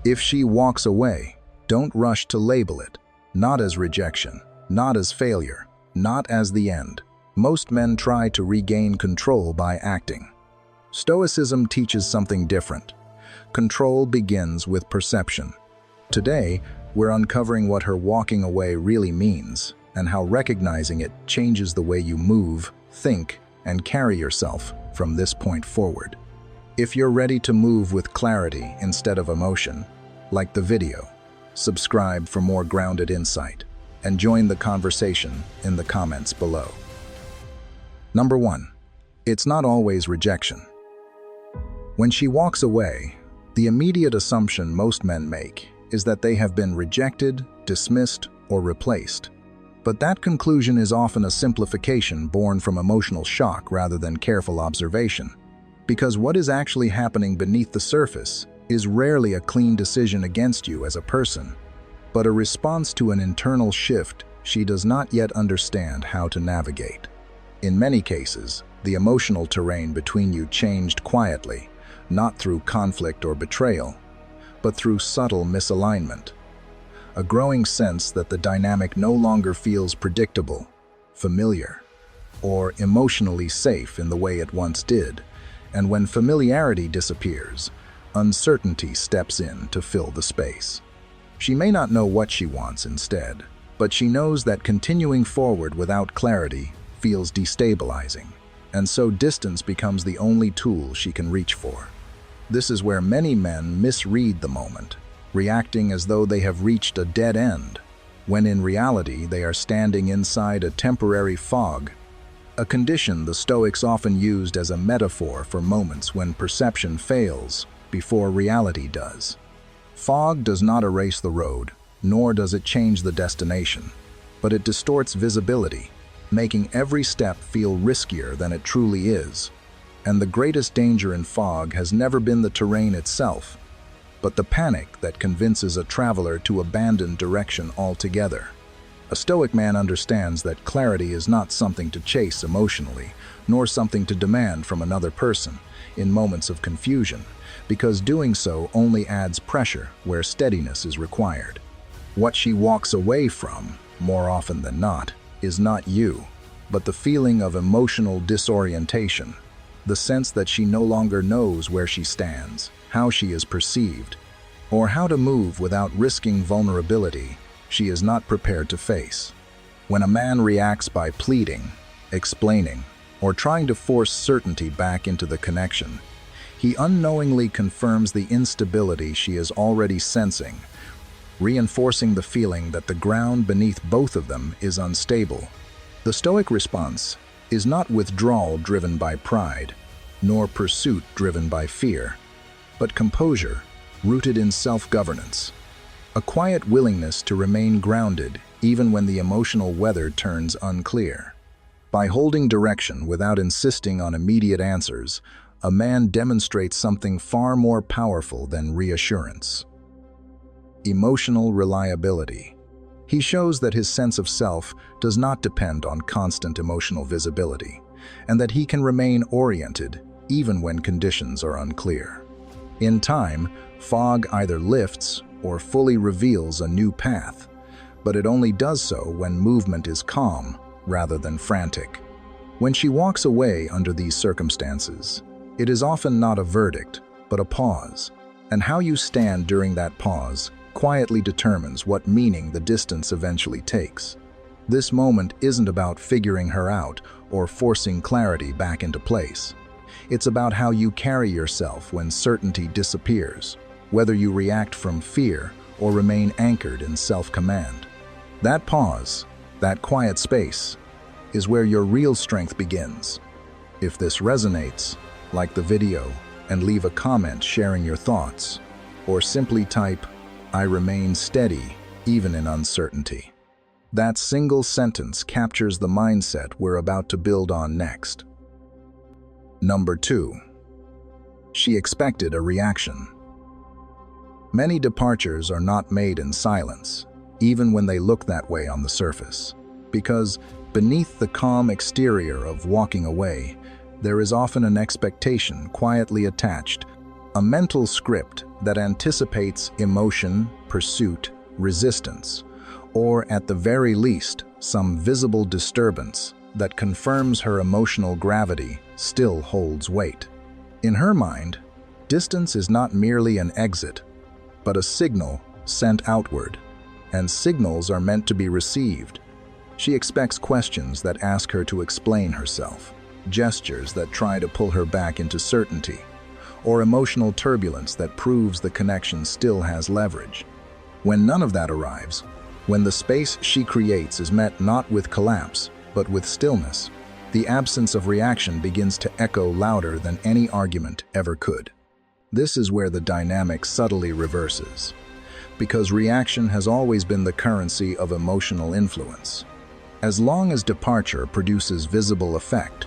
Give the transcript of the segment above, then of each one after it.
If she walks away, don't rush to label it, not as rejection, not as failure, not as the end. Most men try to regain control by acting. Stoicism teaches something different. Control begins with perception. Today, we're uncovering what her walking away really means and how recognizing it changes the way you move, think, and carry yourself from this point forward. If you're ready to move with clarity instead of emotion, like the video, subscribe for more grounded insight, and join the conversation in the comments below. Number 1. It's not always rejection. When she walks away, the immediate assumption most men make is that they have been rejected, dismissed, or replaced. But that conclusion is often a simplification born from emotional shock rather than careful observation. Because what is actually happening beneath the surface is rarely a clean decision against you as a person, but a response to an internal shift she does not yet understand how to navigate. In many cases, the emotional terrain between you changed quietly, not through conflict or betrayal, but through subtle misalignment. A growing sense that the dynamic no longer feels predictable, familiar, or emotionally safe in the way it once did. And when familiarity disappears, uncertainty steps in to fill the space. She may not know what she wants instead, but she knows that continuing forward without clarity feels destabilizing, and so distance becomes the only tool she can reach for. This is where many men misread the moment, reacting as though they have reached a dead end, when in reality they are standing inside a temporary fog, a condition the Stoics often used as a metaphor for moments when perception fails before reality does. Fog does not erase the road, nor does it change the destination, but it distorts visibility, making every step feel riskier than it truly is. And the greatest danger in fog has never been the terrain itself, but the panic that convinces a traveler to abandon direction altogether. A Stoic man understands that clarity is not something to chase emotionally, nor something to demand from another person in moments of confusion, because doing so only adds pressure where steadiness is required. What she walks away from, more often than not, is not you, but the feeling of emotional disorientation, the sense that she no longer knows where she stands, how she is perceived, or how to move without risking vulnerability she is not prepared to face. When a man reacts by pleading, explaining, or trying to force certainty back into the connection, he unknowingly confirms the instability she is already sensing, reinforcing the feeling that the ground beneath both of them is unstable. The Stoic response is not withdrawal driven by pride, nor pursuit driven by fear, but composure rooted in self-governance, a quiet willingness to remain grounded even when the emotional weather turns unclear. By holding direction without insisting on immediate answers, a man demonstrates something far more powerful than reassurance: emotional reliability. He shows that his sense of self does not depend on constant emotional visibility, and that he can remain oriented even when conditions are unclear. In time, fog either lifts or fully reveals a new path, but it only does so when movement is calm rather than frantic. When she walks away under these circumstances, it is often not a verdict, but a pause, and how you stand during that pause quietly determines what meaning the distance eventually takes. This moment isn't about figuring her out or forcing clarity back into place. It's about how you carry yourself when certainty disappears, whether you react from fear or remain anchored in self-command. That pause, that quiet space, is where your real strength begins. If this resonates, like the video and leave a comment sharing your thoughts, or simply type, "I remain steady, even in uncertainty." That single sentence captures the mindset we're about to build on next. Number 2. She expected a reaction. Many departures are not made in silence, even when they look that way on the surface, because beneath the calm exterior of walking away, there is often an expectation quietly attached, a mental script that anticipates emotion, pursuit, resistance, or at the very least, some visible disturbance that confirms her emotional gravity still holds weight. In her mind, distance is not merely an exit, but a signal sent outward, and signals are meant to be received. She expects questions that ask her to explain herself, gestures that try to pull her back into certainty, or emotional turbulence that proves the connection still has leverage. When none of that arrives, when the space she creates is met not with collapse, but with stillness, the absence of reaction begins to echo louder than any argument ever could. This is where the dynamic subtly reverses, because reaction has always been the currency of emotional influence. As long as departure produces visible effect,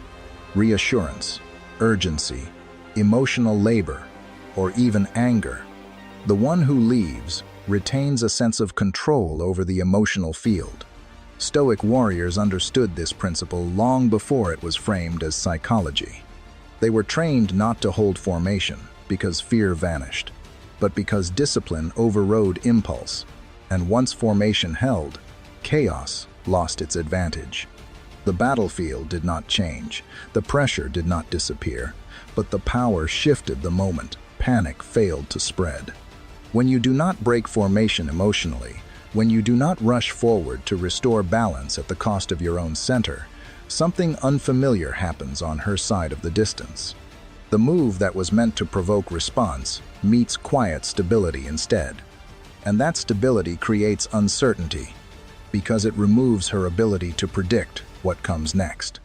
reassurance, urgency, emotional labor, or even anger, the one who leaves retains a sense of control over the emotional field. Stoic warriors understood this principle long before it was framed as psychology. They were trained not to hold formation because fear vanished, but because discipline overrode impulse, and once formation held, chaos lost its advantage. The battlefield did not change, the pressure did not disappear, but the power shifted the moment panic failed to spread. When you do not break formation emotionally, when you do not rush forward to restore balance at the cost of your own center, something unfamiliar happens on her side of the distance. The move that was meant to provoke response meets quiet stability instead. And that stability creates uncertainty, because it removes her ability to predict what comes next.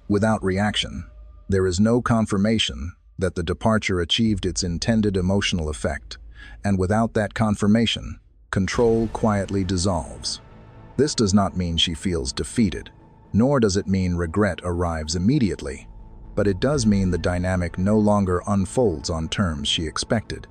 Without reaction, there is no confirmation that the departure achieved its intended emotional effect, and without that confirmation, control quietly dissolves. This does not mean she feels defeated, nor does it mean regret arrives immediately, but it does mean the dynamic no longer unfolds on terms she expected.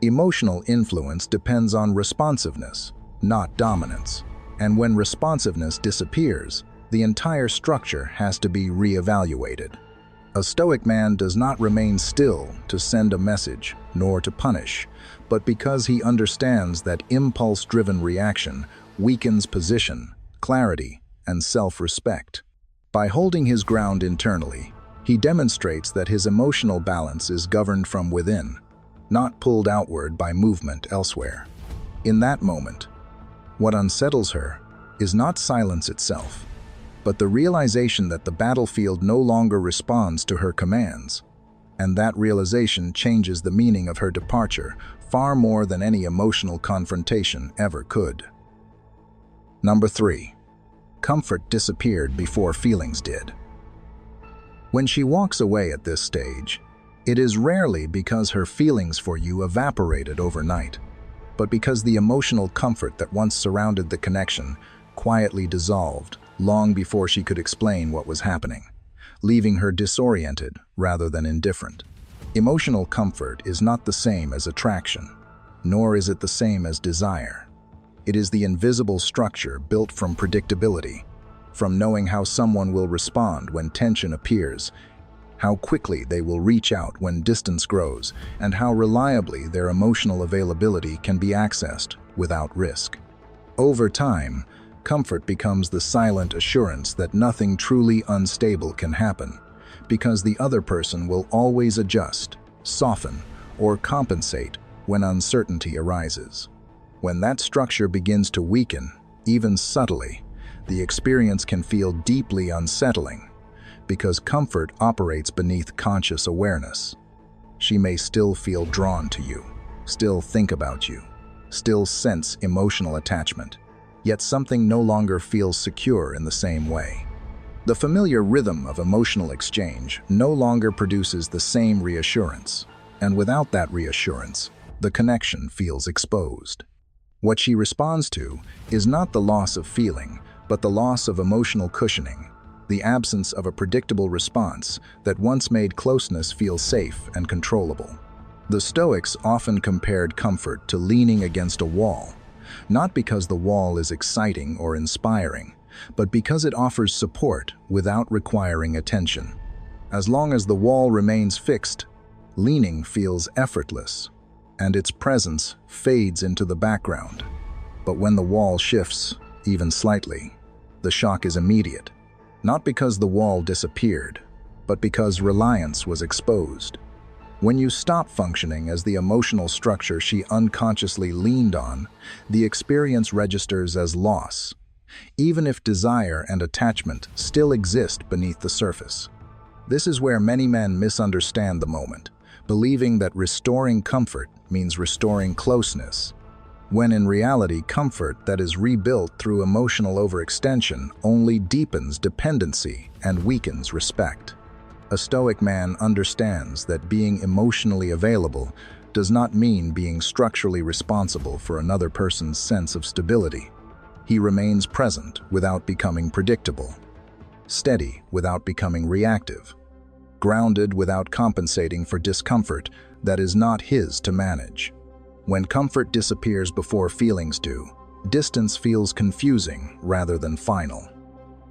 Emotional influence depends on responsiveness, not dominance, and when responsiveness disappears, the entire structure has to be reevaluated. A Stoic man does not remain still to send a message, nor to punish, but because he understands that impulse-driven reaction weakens position, clarity, and self-respect. By holding his ground internally, he demonstrates that his emotional balance is governed from within, not pulled outward by movement elsewhere. In that moment, what unsettles her is not silence itself, but the realization that the battlefield no longer responds to her commands, and that realization changes the meaning of her departure far more than any emotional confrontation ever could. Number 3. Comfort disappeared before feelings did. When she walks away at this stage, it is rarely because her feelings for you evaporated overnight, but because the emotional comfort that once surrounded the connection quietly dissolved long before she could explain what was happening, leaving her disoriented rather than indifferent. Emotional comfort is not the same as attraction, nor is it the same as desire. It is the invisible structure built from predictability, from knowing how someone will respond when tension appears, how quickly they will reach out when distance grows, and how reliably their emotional availability can be accessed without risk. Over time, comfort becomes the silent assurance that nothing truly unstable can happen, because the other person will always adjust, soften, or compensate when uncertainty arises. When that structure begins to weaken, even subtly, the experience can feel deeply unsettling, because comfort operates beneath conscious awareness. She may still feel drawn to you, still think about you, still sense emotional attachment, yet something no longer feels secure in the same way. The familiar rhythm of emotional exchange no longer produces the same reassurance, and without that reassurance, the connection feels exposed. What she responds to is not the loss of feeling, but the loss of emotional cushioning, the absence of a predictable response that once made closeness feel safe and controllable. The Stoics often compared comfort to leaning against a wall, not because the wall is exciting or inspiring, but because it offers support without requiring attention. As long as the wall remains fixed, leaning feels effortless. and its presence fades into the background. But when the wall shifts, even slightly, the shock is immediate, not because the wall disappeared, but because reliance was exposed. When you stop functioning as the emotional structure she unconsciously leaned on, the experience registers as loss, even if desire and attachment still exist beneath the surface. This is where many men misunderstand the moment, believing that restoring comfort means restoring closeness, when in reality comfort that is rebuilt through emotional overextension only deepens dependency and weakens respect. A Stoic man understands that being emotionally available does not mean being structurally responsible for another person's sense of stability. He remains present without becoming predictable, steady without becoming reactive, grounded without compensating for discomfort that is not his to manage. When comfort disappears before feelings do, distance feels confusing rather than final.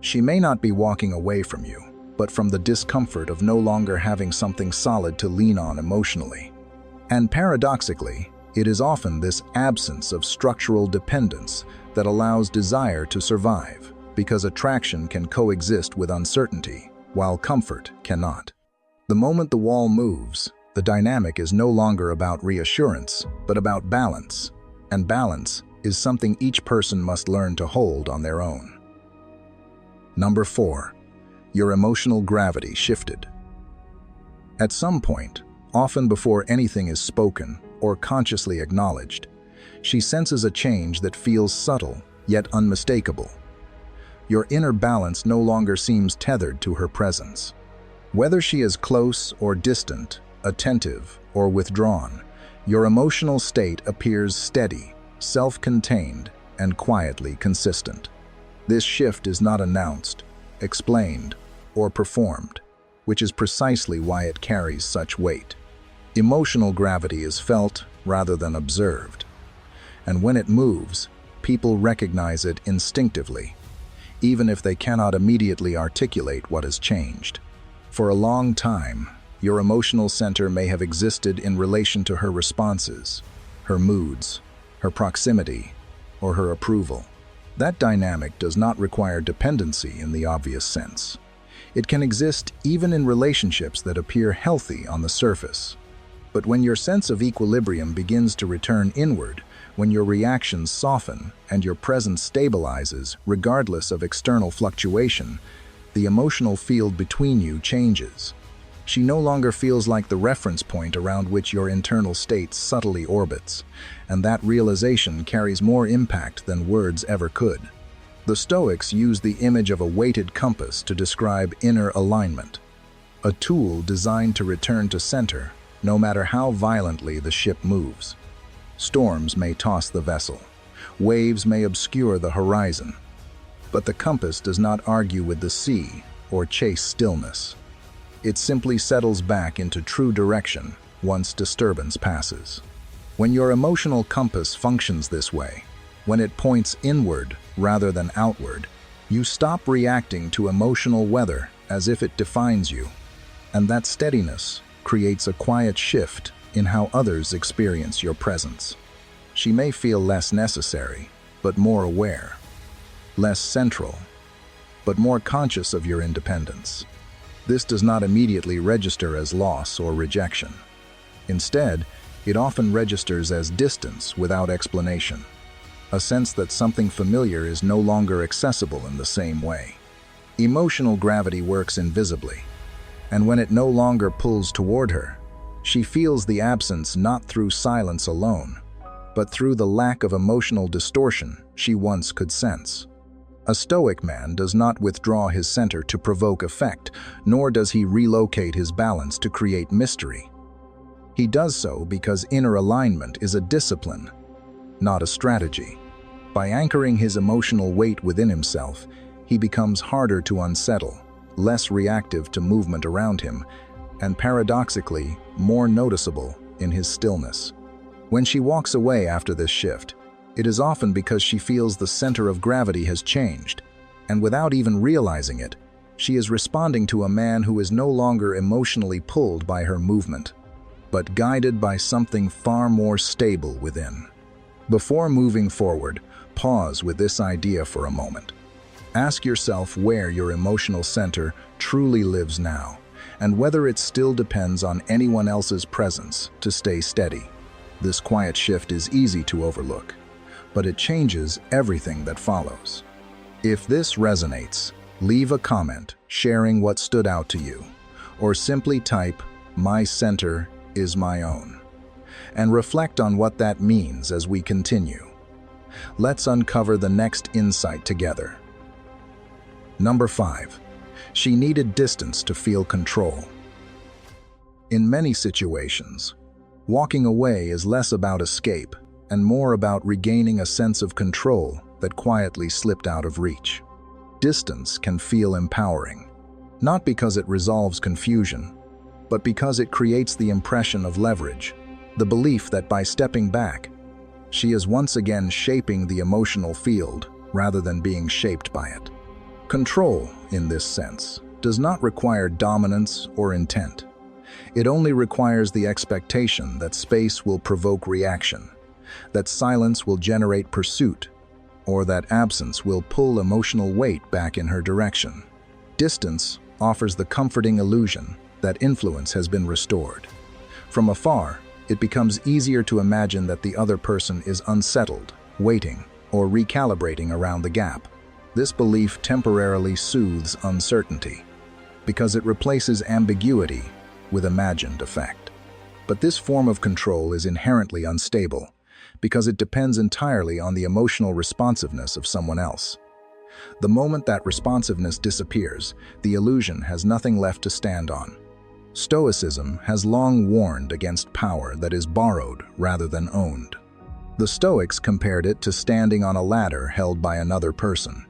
She may not be walking away from you, but from the discomfort of no longer having something solid to lean on emotionally. And paradoxically, it is often this absence of structural dependence that allows desire to survive, because attraction can coexist with uncertainty, while comfort cannot. The moment the wall moves, the dynamic is no longer about reassurance, but about balance, and balance is something each person must learn to hold on their own. Number 4. Your emotional gravity shifted. At some point, often before anything is spoken or consciously acknowledged, she senses a change that feels subtle yet unmistakable. Your inner balance no longer seems tethered to her presence. Whether she is close or distant, attentive or withdrawn, your emotional state appears steady, self-contained, and quietly consistent. This shift is not announced, explained, or performed, which is precisely why it carries such weight. Emotional gravity is felt rather than observed, and when it moves, people recognize it instinctively, even if they cannot immediately articulate what has changed. For a long time, your emotional center may have existed in relation to her responses, her moods, her proximity, or her approval. That dynamic does not require dependency in the obvious sense. It can exist even in relationships that appear healthy on the surface. But when your sense of equilibrium begins to return inward, when your reactions soften and your presence stabilizes regardless of external fluctuation, the emotional field between you changes. She no longer feels like the reference point around which your internal state subtly orbits, and that realization carries more impact than words ever could. The Stoics use the image of a weighted compass to describe inner alignment, a tool designed to return to center no matter how violently the ship moves. Storms may toss the vessel, waves may obscure the horizon, but the compass does not argue with the sea or chase stillness. It simply settles back into true direction once disturbance passes. When your emotional compass functions this way, when it points inward rather than outward, you stop reacting to emotional weather as if it defines you, and that steadiness creates a quiet shift in how others experience your presence. She may feel less necessary, but more aware, less central, but more conscious of your independence. This does not immediately register as loss or rejection. Instead, it often registers as distance without explanation, a sense that something familiar is no longer accessible in the same way. Emotional gravity works invisibly, and when it no longer pulls toward her, she feels the absence not through silence alone, but through the lack of emotional distortion she once could sense. A Stoic man does not withdraw his center to provoke effect, nor does he relocate his balance to create mystery. He does so because inner alignment is a discipline, not a strategy. By anchoring his emotional weight within himself, he becomes harder to unsettle, less reactive to movement around him, and paradoxically, more noticeable in his stillness. When she walks away after this shift, it is often because she feels the center of gravity has changed, and without even realizing it, she is responding to a man who is no longer emotionally pulled by her movement. but guided by something far more stable within. Before moving forward, pause with this idea for a moment. Ask yourself where your emotional center truly lives now, and whether it still depends on anyone else's presence to stay steady. This quiet shift is easy to overlook, but it changes everything that follows. If this resonates, leave a comment sharing what stood out to you, or simply type, "My center is my own," and reflect on what that means as we continue. Let's uncover the next insight together. Number 5. She needed distance to feel control. In many situations, walking away is less about escape and more about regaining a sense of control that quietly slipped out of reach. Distance can feel empowering, not because it resolves confusion, but because it creates the impression of leverage, the belief that by stepping back, she is once again shaping the emotional field rather than being shaped by it. Control, in this sense, does not require dominance or intent. It only requires the expectation that space will provoke reaction, that silence will generate pursuit, or that absence will pull emotional weight back in her direction. Distance offers the comforting illusion that influence has been restored. From afar, it becomes easier to imagine that the other person is unsettled, waiting, or recalibrating around the gap. This belief temporarily soothes uncertainty, because it replaces ambiguity with imagined effect. But this form of control is inherently unstable, because it depends entirely on the emotional responsiveness of someone else. The moment that responsiveness disappears, the illusion has nothing left to stand on. Stoicism has long warned against power that is borrowed rather than owned. The Stoics compared it to standing on a ladder held by another person.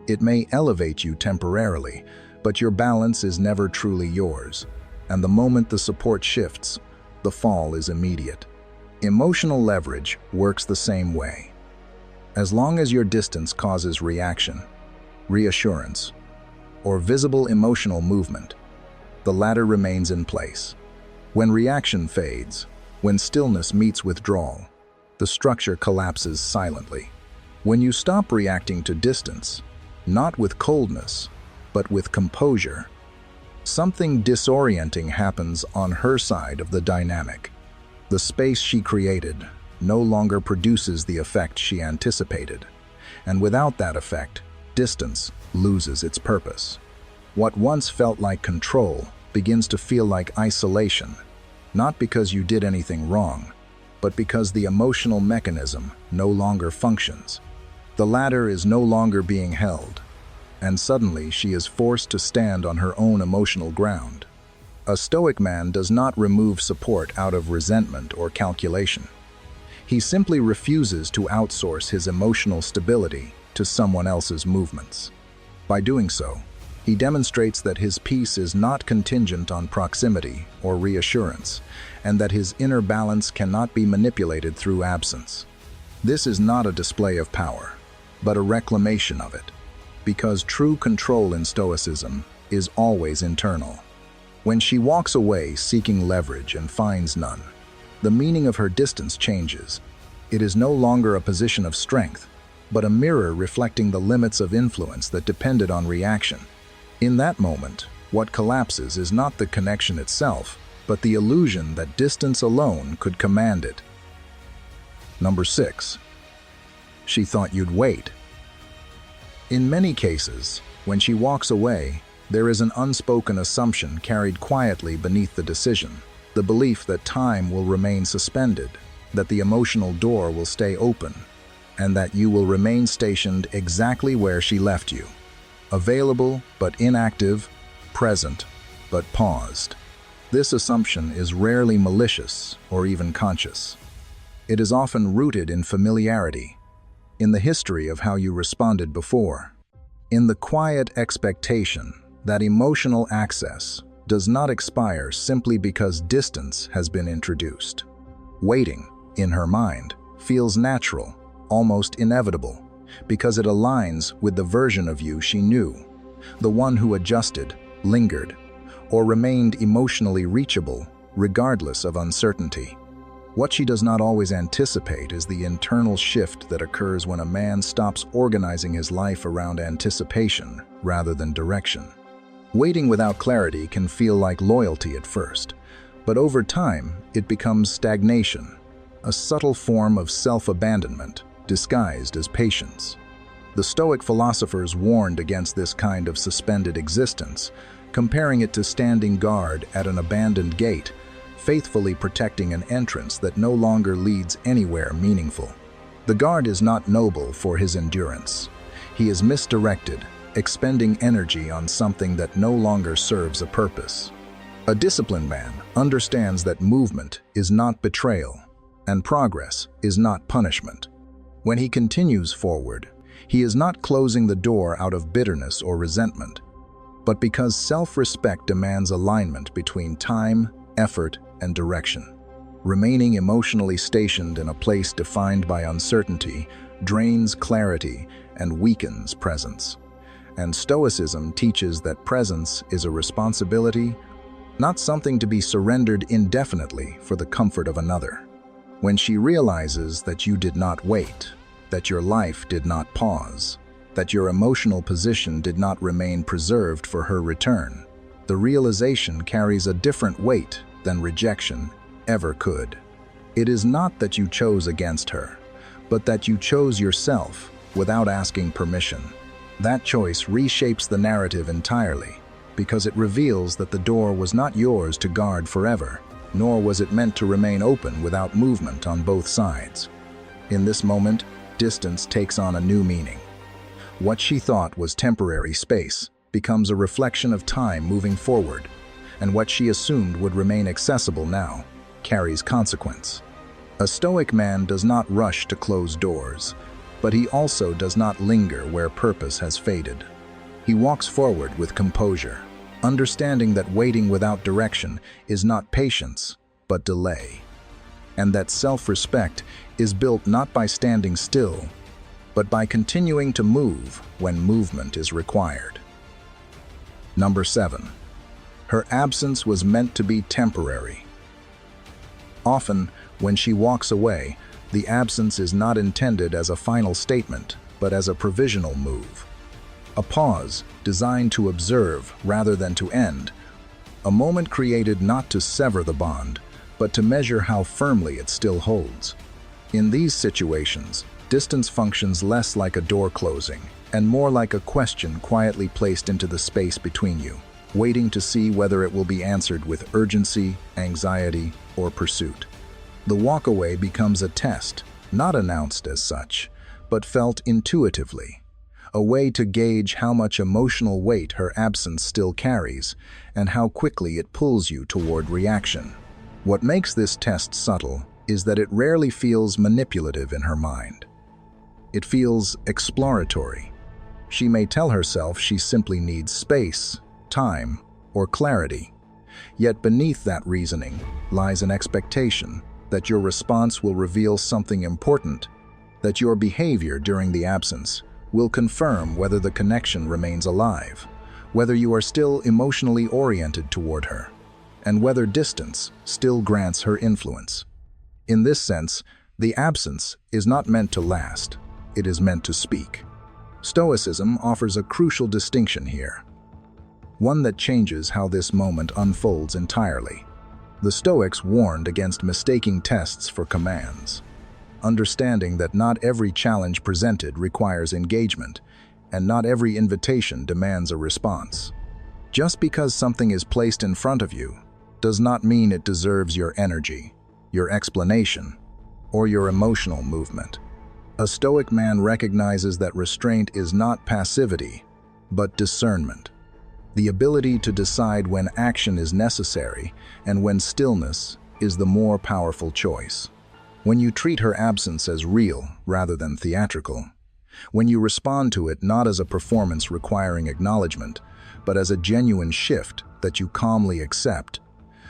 It may elevate you temporarily, but your balance is never truly yours, and the moment the support shifts, the fall is immediate. Emotional leverage works the same way. As long as your distance causes reaction, reassurance, or visible emotional movement, the ladder remains in place. When reaction fades, when stillness meets withdrawal, the structure collapses silently. When you stop reacting to distance, not with coldness, but with composure, something disorienting happens on her side of the dynamic. The space she created no longer produces the effect she anticipated, and without that effect, distance loses its purpose. What once felt like control begins to feel like isolation, not because you did anything wrong, but because the emotional mechanism no longer functions. The ladder is no longer being held, and suddenly she is forced to stand on her own emotional ground. A Stoic man does not remove support out of resentment or calculation. He simply refuses to outsource his emotional stability to someone else's movements. By doing so, he demonstrates that his peace is not contingent on proximity or reassurance, and that his inner balance cannot be manipulated through absence. This is not a display of power, but a reclamation of it, because true control in Stoicism is always internal. When she walks away seeking leverage and finds none, the meaning of her distance changes. It is no longer a position of strength, but a mirror reflecting the limits of influence that depended on reaction. In that moment, what collapses is not the connection itself, but the illusion that distance alone could command it. Number 6. She thought you'd wait. In many cases, when she walks away, there is an unspoken assumption carried quietly beneath the decision, the belief that time will remain suspended, that the emotional door will stay open, and that you will remain stationed exactly where she left you. Available but inactive, present but paused. This assumption is rarely malicious or even conscious. It is often rooted in familiarity, in the history of how you responded before, in the quiet expectation that emotional access does not expire simply because distance has been introduced. Waiting, in her mind, feels natural, almost inevitable, because it aligns with the version of you she knew, the one who adjusted, lingered, or remained emotionally reachable regardless of uncertainty. What she does not always anticipate is the internal shift that occurs when a man stops organizing his life around anticipation rather than direction. Waiting without clarity can feel like loyalty at first, but over time it becomes stagnation, a subtle form of self-abandonment disguised as patience. The Stoic philosophers warned against this kind of suspended existence, comparing it to standing guard at an abandoned gate, faithfully protecting an entrance that no longer leads anywhere meaningful. The guard is not noble for his endurance. He is misdirected, expending energy on something that no longer serves a purpose. A disciplined man understands that movement is not betrayal, and progress is not punishment. When he continues forward, he is not closing the door out of bitterness or resentment, but because self-respect demands alignment between time, effort, and direction. Remaining emotionally stationed in a place defined by uncertainty drains clarity and weakens presence. And Stoicism teaches that presence is a responsibility, not something to be surrendered indefinitely for the comfort of another. When she realizes that you did not wait, that your life did not pause, that your emotional position did not remain preserved for her return, the realization carries a different weight than rejection ever could. It is not that you chose against her, but that you chose yourself without asking permission. That choice reshapes the narrative entirely, because it reveals that the door was not yours to guard forever, nor was it meant to remain open without movement on both sides. In this moment, distance takes on a new meaning. What she thought was temporary space becomes a reflection of time moving forward, and what she assumed would remain accessible now carries consequence. A Stoic man does not rush to close doors, but he also does not linger where purpose has faded. He walks forward with composure, understanding that waiting without direction is not patience, but delay, and that self-respect is built not by standing still, but by continuing to move when movement is required. Number 7. Her absence was meant to be temporary. Often, when she walks away, the absence is not intended as a final statement, but as a provisional move. A pause designed to observe rather than to end. A moment created not to sever the bond, but to measure how firmly it still holds. In these situations, distance functions less like a door closing and more like a question quietly placed into the space between you, waiting to see whether it will be answered with urgency, anxiety, or pursuit. The walkaway becomes a test, not announced as such, but felt intuitively, a way to gauge how much emotional weight her absence still carries and how quickly it pulls you toward reaction. What makes this test subtle is that it rarely feels manipulative in her mind. It feels exploratory. She may tell herself she simply needs space, time, or clarity. Yet beneath that reasoning lies an expectation that your response will reveal something important, that your behavior during the absence will confirm whether the connection remains alive, whether you are still emotionally oriented toward her, and whether distance still grants her influence. In this sense, the absence is not meant to last, it is meant to speak. Stoicism offers a crucial distinction here, one that changes how this moment unfolds entirely. The Stoics warned against mistaking tests for commands, understanding that not every challenge presented requires engagement, and not every invitation demands a response. Just because something is placed in front of you does not mean it deserves your energy, your explanation, or your emotional movement. A Stoic man recognizes that restraint is not passivity, but discernment. The ability to decide when action is necessary and when stillness is the more powerful choice. When you treat her absence as real rather than theatrical, when you respond to it not as a performance requiring acknowledgement, but as a genuine shift that you calmly accept,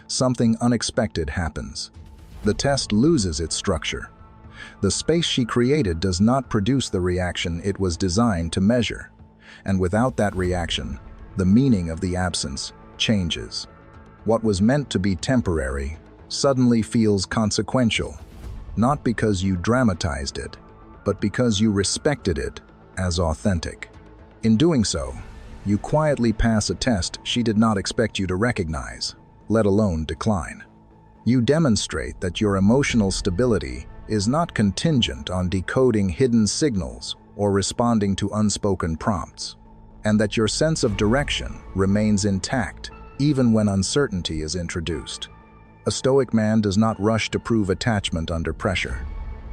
something unexpected happens. The test loses its structure. The space she created does not produce the reaction it was designed to measure, and without that reaction, the meaning of the absence changes. What was meant to be temporary suddenly feels consequential, not because you dramatized it, but because you respected it as authentic. In doing so, you quietly pass a test she did not expect you to recognize, let alone decline. You demonstrate that your emotional stability is not contingent on decoding hidden signals or responding to unspoken prompts, and that your sense of direction remains intact even when uncertainty is introduced. A Stoic man does not rush to prove attachment under pressure.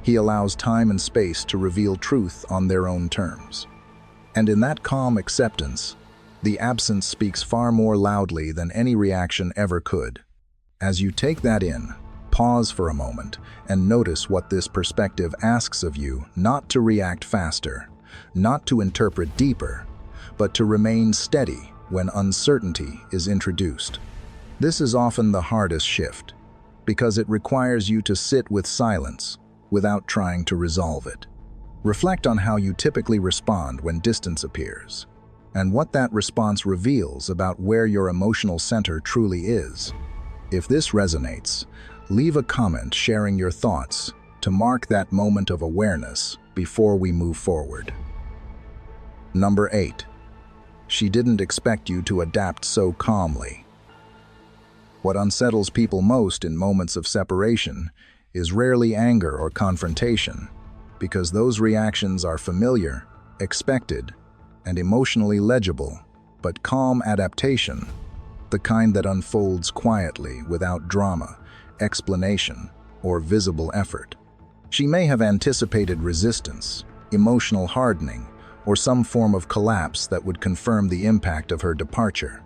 He allows time and space to reveal truth on their own terms. And in that calm acceptance, the absence speaks far more loudly than any reaction ever could. As you take that in, pause for a moment and notice what this perspective asks of you: not to react faster, not to interpret deeper, but to remain steady when uncertainty is introduced. This is often the hardest shift, because it requires you to sit with silence without trying to resolve it. Reflect on how you typically respond when distance appears, and what that response reveals about where your emotional center truly is. If this resonates, leave a comment sharing your thoughts to mark that moment of awareness before we move forward. Number 8. She didn't expect you to adapt so calmly. What unsettles people most in moments of separation is rarely anger or confrontation, because those reactions are familiar, expected, and emotionally legible. But calm adaptation, the kind that unfolds quietly without drama, explanation, or visible effort. She may have anticipated resistance, emotional hardening, or some form of collapse that would confirm the impact of her departure.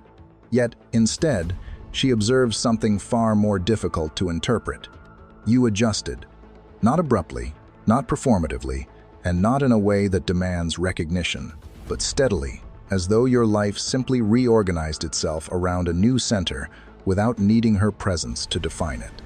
Yet, instead, she observes something far more difficult to interpret. You adjusted, not abruptly, not performatively, and not in a way that demands recognition, but steadily, as though your life simply reorganized itself around a new center without needing her presence to define it.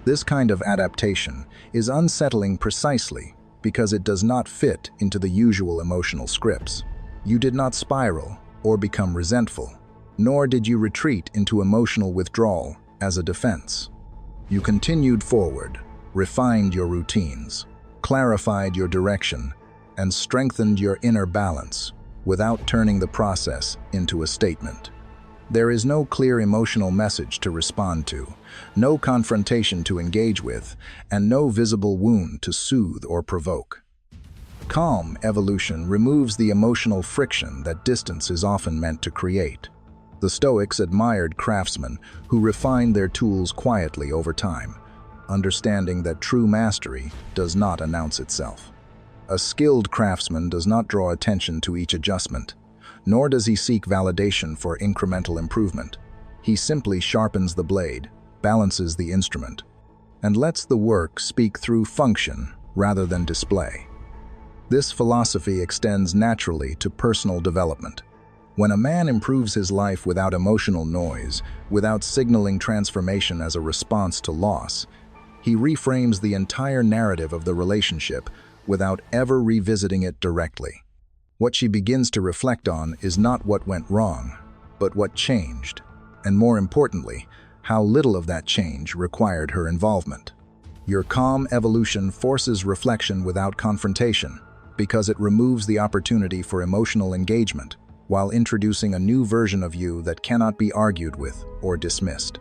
This kind of adaptation is unsettling precisely because it does not fit into the usual emotional scripts. You did not spiral or become resentful, nor did you retreat into emotional withdrawal as a defense. You continued forward, refined your routines, clarified your direction, and strengthened your inner balance without turning the process into a statement. There is no clear emotional message to respond to, no confrontation to engage with, and no visible wound to soothe or provoke. Calm evolution removes the emotional friction that distance is often meant to create. The Stoics admired craftsmen who refined their tools quietly over time, understanding that true mastery does not announce itself. A skilled craftsman does not draw attention to each adjustment, nor does he seek validation for incremental improvement. He simply sharpens the blade, balances the instrument, and lets the work speak through function rather than display. This philosophy extends naturally to personal development. When a man improves his life without emotional noise, without signaling transformation as a response to loss, he reframes the entire narrative of the relationship without ever revisiting it directly. What she begins to reflect on is not what went wrong, but what changed, and more importantly, how little of that change required her involvement. Your calm evolution forces reflection without confrontation, because it removes the opportunity for emotional engagement, while introducing a new version of you that cannot be argued with or dismissed.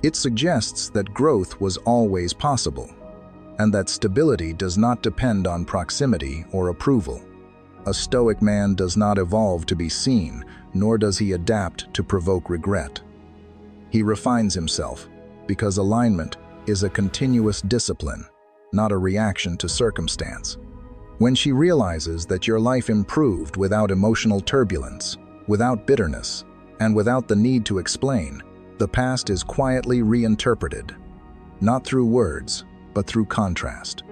It suggests that growth was always possible, and that stability does not depend on proximity or approval. A Stoic man does not evolve to be seen, nor does he adapt to provoke regret. He refines himself, because alignment is a continuous discipline, not a reaction to circumstance. When she realizes that your life improved without emotional turbulence, without bitterness, and without the need to explain, the past is quietly reinterpreted, not through words, but through contrast.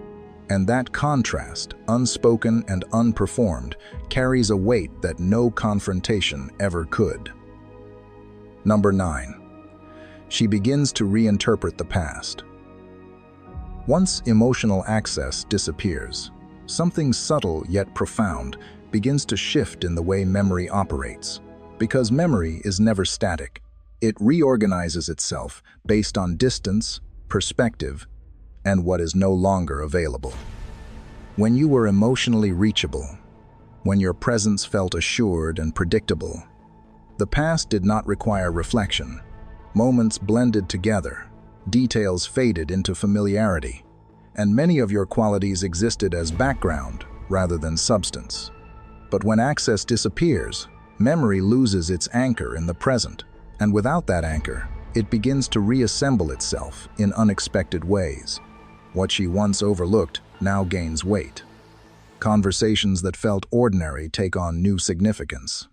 And that contrast, unspoken and unperformed, carries a weight that no confrontation ever could. Number 9. She begins to reinterpret the past. Once emotional access disappears, something subtle yet profound begins to shift in the way memory operates. Because memory is never static, It reorganizes itself based on distance, perspective, and what is no longer available. When you were emotionally reachable, when your presence felt assured and predictable, the past did not require reflection. Moments blended together, details faded into familiarity, and many of your qualities existed as background rather than substance. But when access disappears, memory loses its anchor in the present, and without that anchor, it begins to reassemble itself in unexpected ways. What she once overlooked now gains weight. Conversations that felt ordinary take on new significance.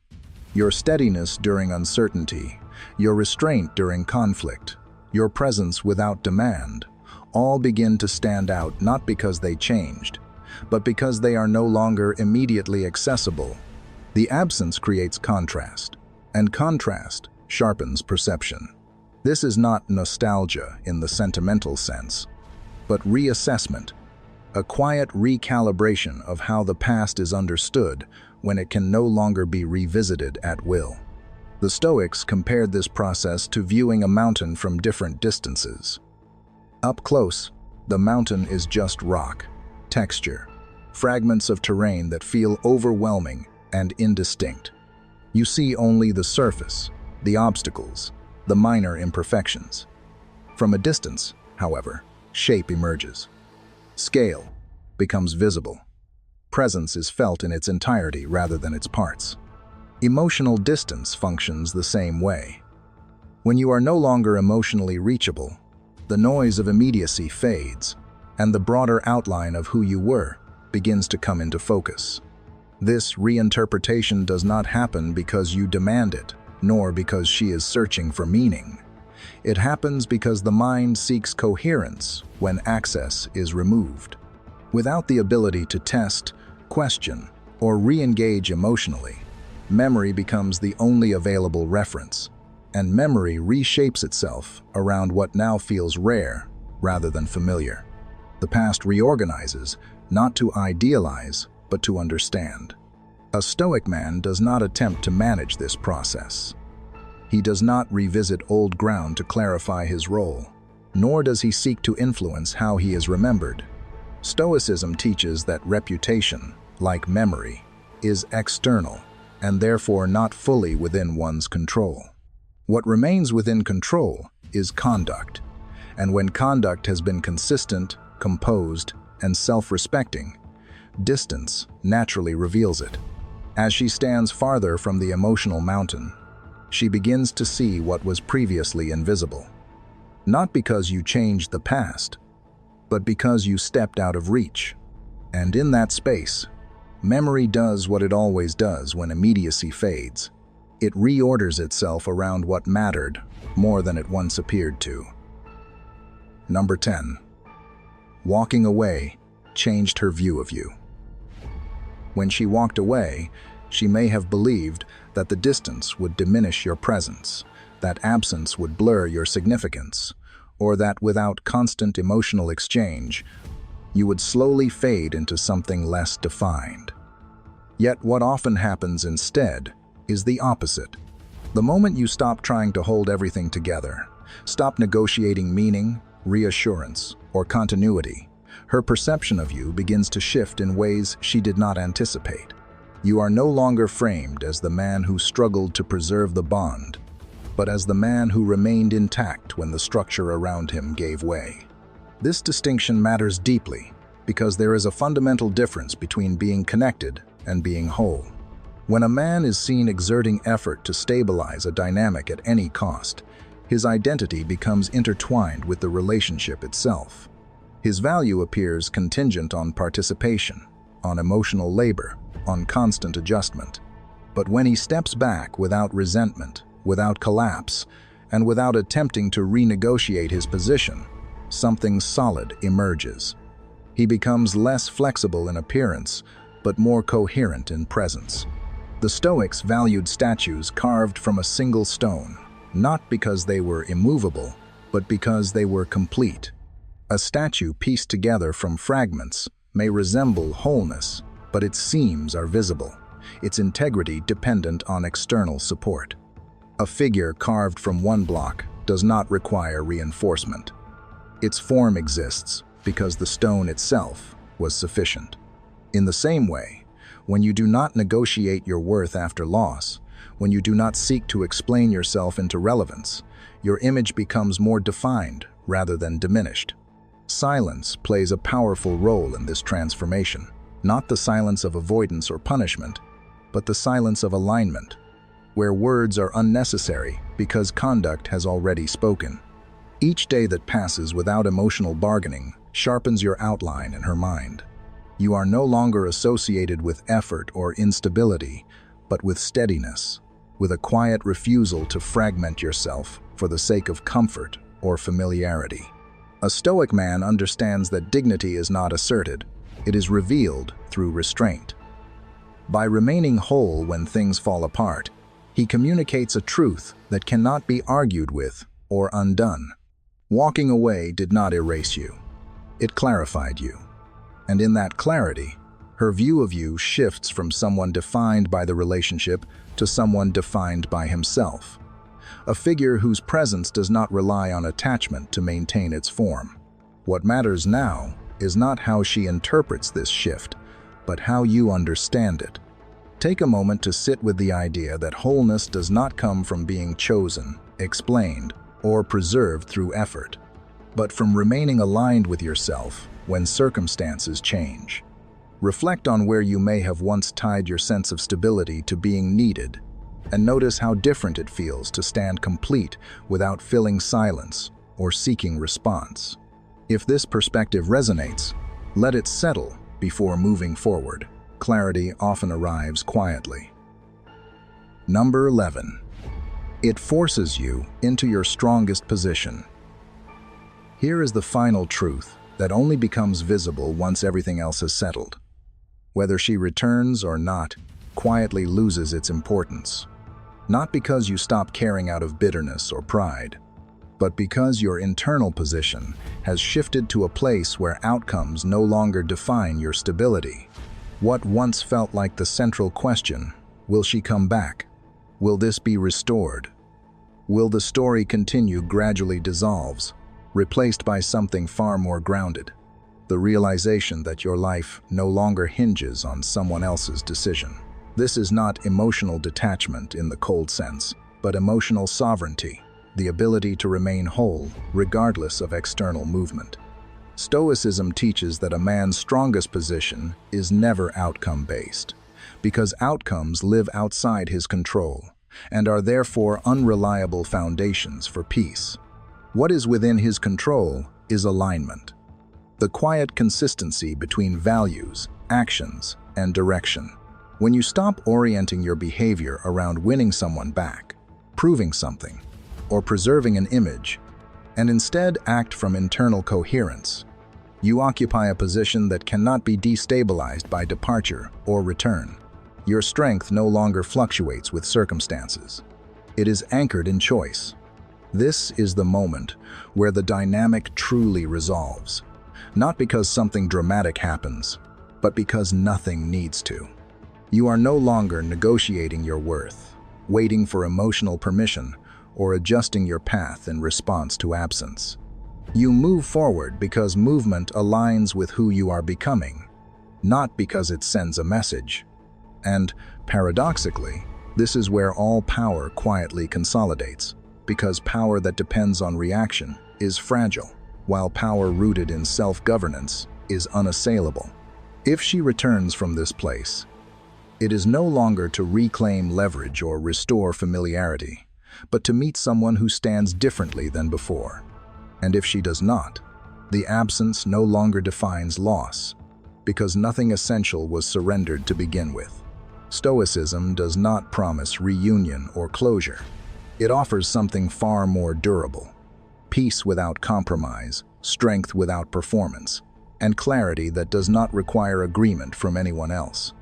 Your steadiness during uncertainty, your restraint during conflict, your presence without demand, all begin to stand out not because they changed, but because they are no longer immediately accessible. The absence creates contrast, and contrast sharpens perception. This is not nostalgia in the sentimental sense, but reassessment, a quiet recalibration of how the past is understood when it can no longer be revisited at will. The Stoics compared this process to viewing a mountain from different distances. Up close, the mountain is just rock, texture, fragments of terrain that feel overwhelming and indistinct. You see only the surface, the obstacles, the minor imperfections. From a distance, however, shape emerges. Scale becomes visible. Presence is felt in its entirety rather than its parts. Emotional distance functions the same way. When you are no longer emotionally reachable, the noise of immediacy fades, and the broader outline of who you were begins to come into focus. This reinterpretation does not happen because you demand it, nor because she is searching for meaning. It happens because the mind seeks coherence when access is removed. Without the ability to test, question, or re-engage emotionally, memory becomes the only available reference, and memory reshapes itself around what now feels rare rather than familiar. The past reorganizes, not to idealize, but to understand. A Stoic man does not attempt to manage this process. He does not revisit old ground to clarify his role, nor does he seek to influence how he is remembered. Stoicism teaches that reputation, like memory, is external and therefore not fully within one's control. What remains within control is conduct, and when conduct has been consistent, composed, and self-respecting, distance naturally reveals it. As she stands farther from the emotional mountain, she begins to see what was previously invisible. Not because you changed the past, but because you stepped out of reach. And in that space, memory does what it always does when immediacy fades. It reorders itself around what mattered more than it once appeared to. Number 10. Walking away changed her view of you. When she walked away, she may have believed that the distance would diminish your presence, that absence would blur your significance, or that without constant emotional exchange, you would slowly fade into something less defined. Yet what often happens instead is the opposite. The moment you stop trying to hold everything together, stop negotiating meaning, reassurance, or continuity, her perception of you begins to shift in ways she did not anticipate. You are no longer framed as the man who struggled to preserve the bond, but as the man who remained intact when the structure around him gave way. This distinction matters deeply because there is a fundamental difference between being connected and being whole. When a man is seen exerting effort to stabilize a dynamic at any cost, his identity becomes intertwined with the relationship itself. His value appears contingent on participation, on emotional labor, on constant adjustment. But when he steps back without resentment, without collapse, and without attempting to renegotiate his position, something solid emerges. He becomes less flexible in appearance, but more coherent in presence. The Stoics valued statues carved from a single stone, not because they were immovable, but because they were complete. A statue pieced together from fragments may resemble wholeness, but its seams are visible, its integrity dependent on external support. A figure carved from one block does not require reinforcement. Its form exists because the stone itself was sufficient. In the same way, when you do not negotiate your worth after loss, when you do not seek to explain yourself into relevance, your image becomes more defined rather than diminished. Silence plays a powerful role in this transformation, not the silence of avoidance or punishment, but the silence of alignment, where words are unnecessary because conduct has already spoken. Each day that passes without emotional bargaining sharpens your outline in her mind. You are no longer associated with effort or instability, but with steadiness, with a quiet refusal to fragment yourself for the sake of comfort or familiarity. A Stoic man understands that dignity is not asserted, it is revealed through restraint. By remaining whole when things fall apart, he communicates a truth that cannot be argued with or undone. Walking away did not erase you. It clarified you. And in that clarity, her view of you shifts from someone defined by the relationship to someone defined by himself. A figure whose presence does not rely on attachment to maintain its form. What matters now is not how she interprets this shift, but how you understand it. Take a moment to sit with the idea that wholeness does not come from being chosen, explained, or preserved through effort, but from remaining aligned with yourself when circumstances change. Reflect on where you may have once tied your sense of stability to being needed, and notice how different it feels to stand complete without filling silence or seeking response. If this perspective resonates, let it settle before moving forward. Clarity often arrives quietly. Number 11. It forces you into your strongest position. Here is the final truth that only becomes visible once everything else has settled. Whether she returns or not, quietly loses its importance. Not because you stop caring out of bitterness or pride, but because your internal position has shifted to a place where outcomes no longer define your stability. What once felt like the central question, will she come back? Will this be restored? Will the story continue gradually dissolves, replaced by something far more grounded? The realization that your life no longer hinges on someone else's decision. This is not emotional detachment in the cold sense, but emotional sovereignty, the ability to remain whole regardless of external movement. Stoicism teaches that a man's strongest position is never outcome-based, because outcomes live outside his control and are therefore unreliable foundations for peace. What is within his control is alignment, the quiet consistency between values, actions, and direction. When you stop orienting your behavior around winning someone back, proving something, or preserving an image, and instead act from internal coherence, you occupy a position that cannot be destabilized by departure or return. Your strength no longer fluctuates with circumstances. It is anchored in choice. This is the moment where the dynamic truly resolves, not because something dramatic happens, but because nothing needs to. You are no longer negotiating your worth, waiting for emotional permission, or adjusting your path in response to absence. You move forward because movement aligns with who you are becoming, not because it sends a message. And, paradoxically, this is where all power quietly consolidates, because power that depends on reaction is fragile, while power rooted in self-governance is unassailable. If she returns from this place, it is no longer to reclaim leverage or restore familiarity, but to meet someone who stands differently than before. And if she does not, the absence no longer defines loss, because nothing essential was surrendered to begin with. Stoicism does not promise reunion or closure. It offers something far more durable: peace without compromise, strength without performance, and clarity that does not require agreement from anyone else.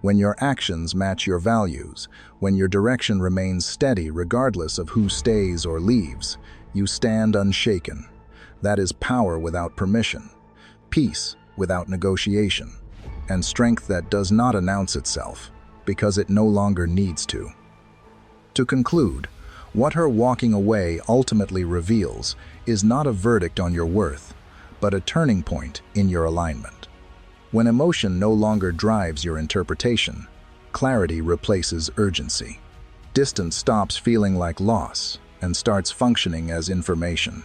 When your actions match your values, when your direction remains steady regardless of who stays or leaves, you stand unshaken. That is power without permission, peace without negotiation, and strength that does not announce itself because it no longer needs to. To conclude, What her walking away ultimately reveals is not a verdict on your worth, but a turning point in your alignment. When emotion no longer drives your interpretation, clarity replaces urgency. Distance stops feeling like loss and starts functioning as information.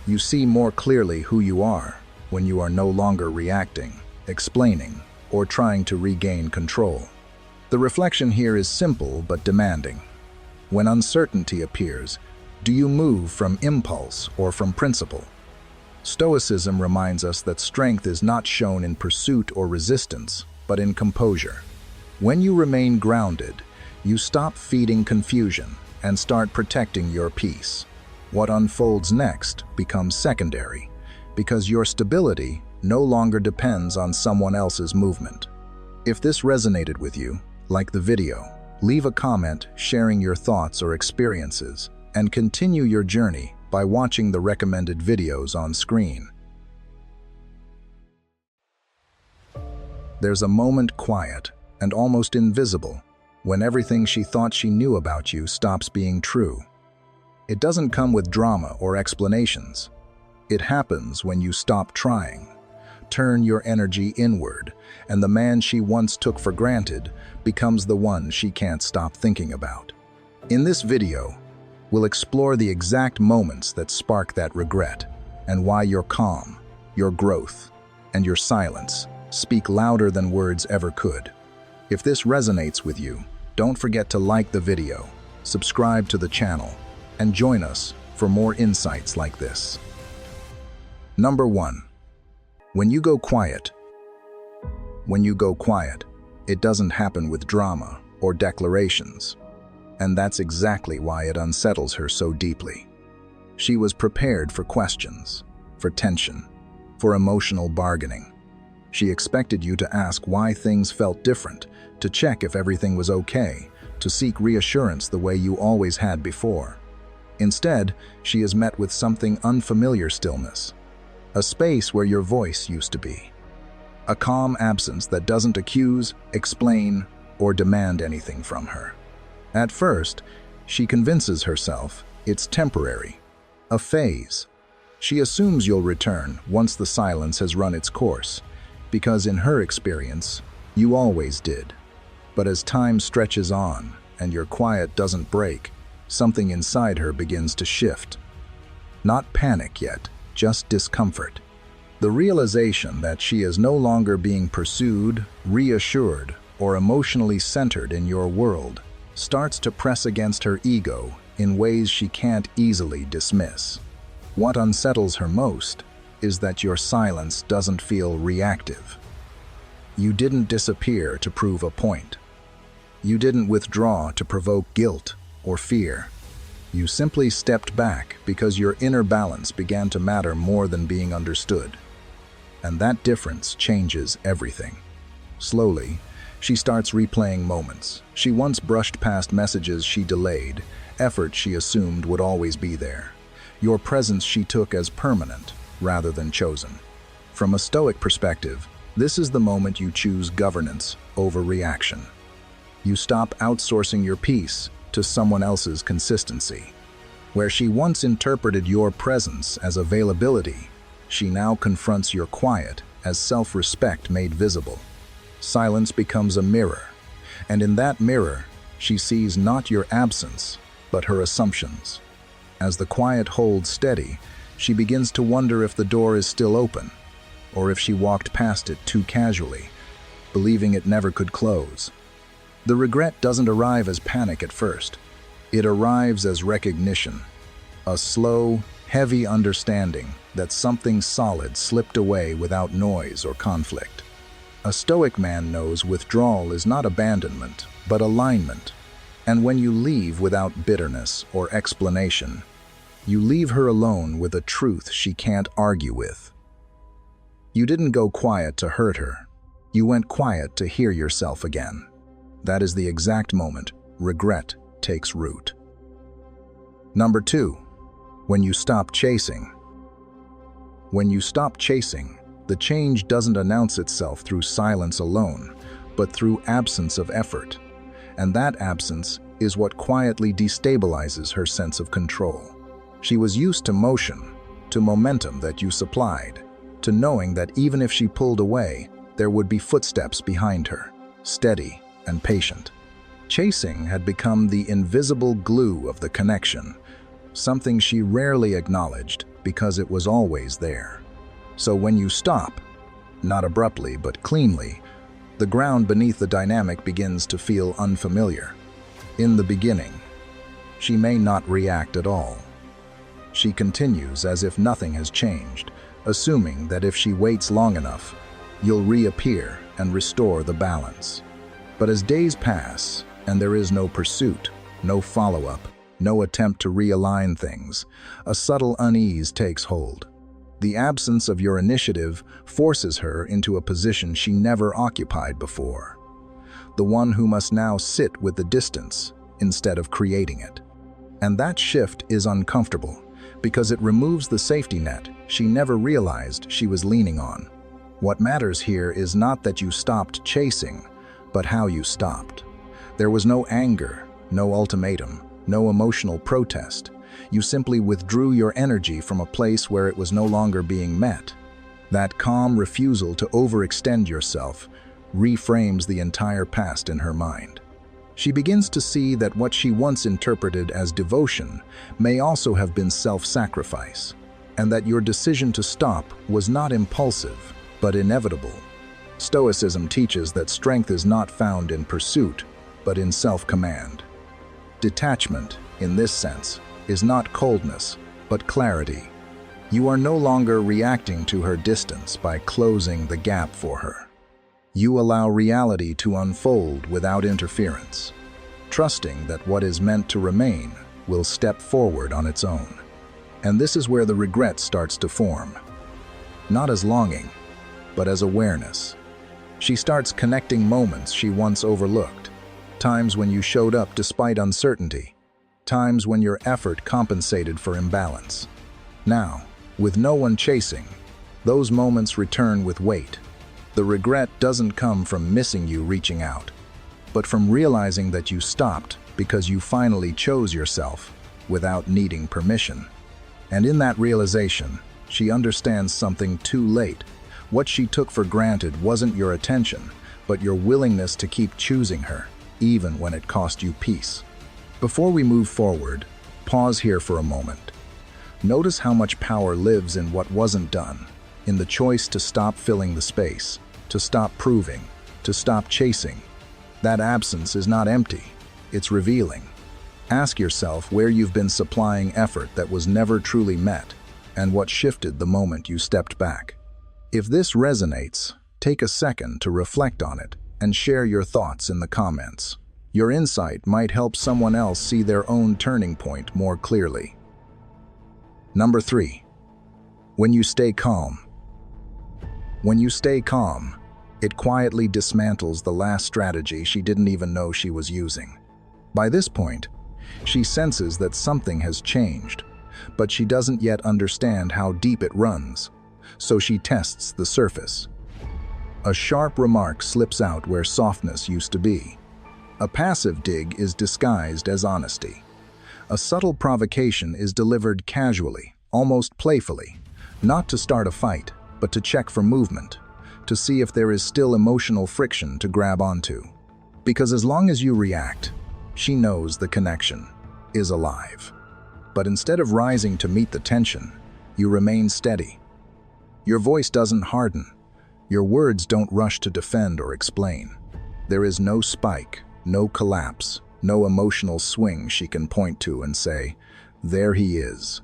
You see more clearly who you are when you are no longer reacting, explaining, or trying to regain control. The reflection here is simple but demanding. When uncertainty appears, do you move from impulse or from principle? Stoicism reminds us that strength is not shown in pursuit or resistance, but in composure. When you remain grounded, you stop feeding confusion and start protecting your peace. What unfolds next becomes secondary, because your stability no longer depends on someone else's movement. If this resonated with you, like the video, leave a comment sharing your thoughts or experiences, and continue your journey by watching the recommended videos on screen. There's a moment quiet and almost invisible when everything she thought she knew about you stops being true. It doesn't come with drama or explanations. It happens when you stop trying, turn your energy inward, and the man she once took for granted becomes the one she can't stop thinking about. In this video, we'll explore the exact moments that spark that regret and why your calm, your growth, and your silence speak louder than words ever could. If this resonates with you, don't forget to like the video, subscribe to the channel, and join us for more insights like this. Number 1. When you go quiet. When you go quiet, it doesn't happen with drama or declarations. And that's exactly why it unsettles her so deeply. She was prepared for questions, for tension, for emotional bargaining. She expected you to ask why things felt different, to check if everything was okay, to seek reassurance the way you always had before. Instead, she is met with something unfamiliar: stillness. A space where your voice used to be. A calm absence that doesn't accuse, explain, or demand anything from her. At first, she convinces herself it's temporary, a phase. She assumes you'll return once the silence has run its course, because in her experience, you always did. But as time stretches on and your quiet doesn't break, something inside her begins to shift. Not panic yet, just discomfort. The realization that she is no longer being pursued, reassured, or emotionally centered in your world starts to press against her ego in ways she can't easily dismiss. What unsettles her most is that your silence doesn't feel reactive. You didn't disappear to prove a point. You didn't withdraw to provoke guilt or fear. You simply stepped back because your inner balance began to matter more than being understood. And that difference changes everything. Slowly, she starts replaying moments. She once brushed past messages she delayed, effort she assumed would always be there. Your presence she took as permanent rather than chosen. From a Stoic perspective, this is the moment you choose governance over reaction. You stop outsourcing your peace to someone else's consistency. Where she once interpreted your presence as availability, she now confronts your quiet as self-respect made visible. Silence becomes a mirror, and in that mirror, she sees not your absence, but her assumptions. As the quiet holds steady, she begins to wonder if the door is still open, or if she walked past it too casually, believing it never could close. The regret doesn't arrive as panic at first. It arrives as recognition, a slow, heavy understanding that something solid slipped away without noise or conflict. A Stoic man knows withdrawal is not abandonment, but alignment. And when you leave without bitterness or explanation, you leave her alone with a truth she can't argue with. You didn't go quiet to hurt her. You went quiet to hear yourself again. That is the exact moment regret takes root. Number 2, when you stop chasing. When you stop chasing, the change doesn't announce itself through silence alone, but through absence of effort. And that absence is what quietly destabilizes her sense of control. She was used to motion, to momentum that you supplied, to knowing that even if she pulled away, there would be footsteps behind her, steady and patient. Chasing had become the invisible glue of the connection, something she rarely acknowledged because it was always there. So when you stop, not abruptly but cleanly, the ground beneath the dynamic begins to feel unfamiliar. In the beginning, she may not react at all. She continues as if nothing has changed, assuming that if she waits long enough, you'll reappear and restore the balance. But as days pass, and there is no pursuit, no follow-up, no attempt to realign things, a subtle unease takes hold. The absence of your initiative forces her into a position she never occupied before. The one who must now sit with the distance instead of creating it. And that shift is uncomfortable because it removes the safety net she never realized she was leaning on. What matters here is not that you stopped chasing, but how you stopped. There was no anger, no ultimatum, no emotional protest. You simply withdrew your energy from a place where it was no longer being met. That calm refusal to overextend yourself reframes the entire past in her mind. She begins to see that what she once interpreted as devotion may also have been self-sacrifice, and that your decision to stop was not impulsive, but inevitable. Stoicism teaches that strength is not found in pursuit, but in self-command. Detachment, in this sense, is not coldness, but clarity. You are no longer reacting to her distance by closing the gap for her. You allow reality to unfold without interference, trusting that what is meant to remain will step forward on its own. And this is where the regret starts to form. Not as longing, but as awareness. She starts connecting moments she once overlooked, times when you showed up despite uncertainty, times when your effort compensated for imbalance. Now, with no one chasing, those moments return with weight. The regret doesn't come from missing you reaching out, but from realizing that you stopped because you finally chose yourself without needing permission. And in that realization, she understands something too late. What she took for granted wasn't your attention, but your willingness to keep choosing her, even when it cost you peace. Before we move forward, pause here for a moment. Notice how much power lives in what wasn't done, in the choice to stop filling the space, to stop proving, to stop chasing. That absence is not empty, it's revealing. Ask yourself where you've been supplying effort that was never truly met, and what shifted the moment you stepped back. If this resonates, take a second to reflect on it and share your thoughts in the comments. Your insight might help someone else see their own turning point more clearly. Number 3. When you stay calm. When you stay calm, it quietly dismantles the last strategy she didn't even know she was using. By this point, she senses that something has changed, but she doesn't yet understand how deep it runs, so she tests the surface. A sharp remark slips out where softness used to be. A passive dig is disguised as honesty. A subtle provocation is delivered casually, almost playfully, not to start a fight, but to check for movement, to see if there is still emotional friction to grab onto. Because as long as you react, she knows the connection is alive. But instead of rising to meet the tension, you remain steady. Your voice doesn't harden. Your words don't rush to defend or explain. There is no spike, no collapse, no emotional swing she can point to and say, "There he is."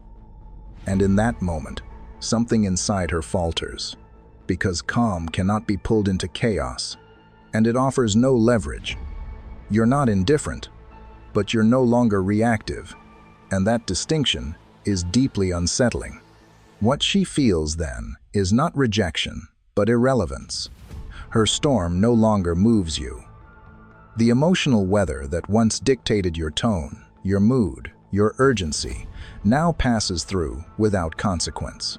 And in that moment, something inside her falters, because calm cannot be pulled into chaos, and it offers no leverage. You're not indifferent, but you're no longer reactive, and that distinction is deeply unsettling. What she feels then is not rejection, but irrelevance. Her storm no longer moves you. The emotional weather that once dictated your tone, your mood, your urgency, now passes through without consequence.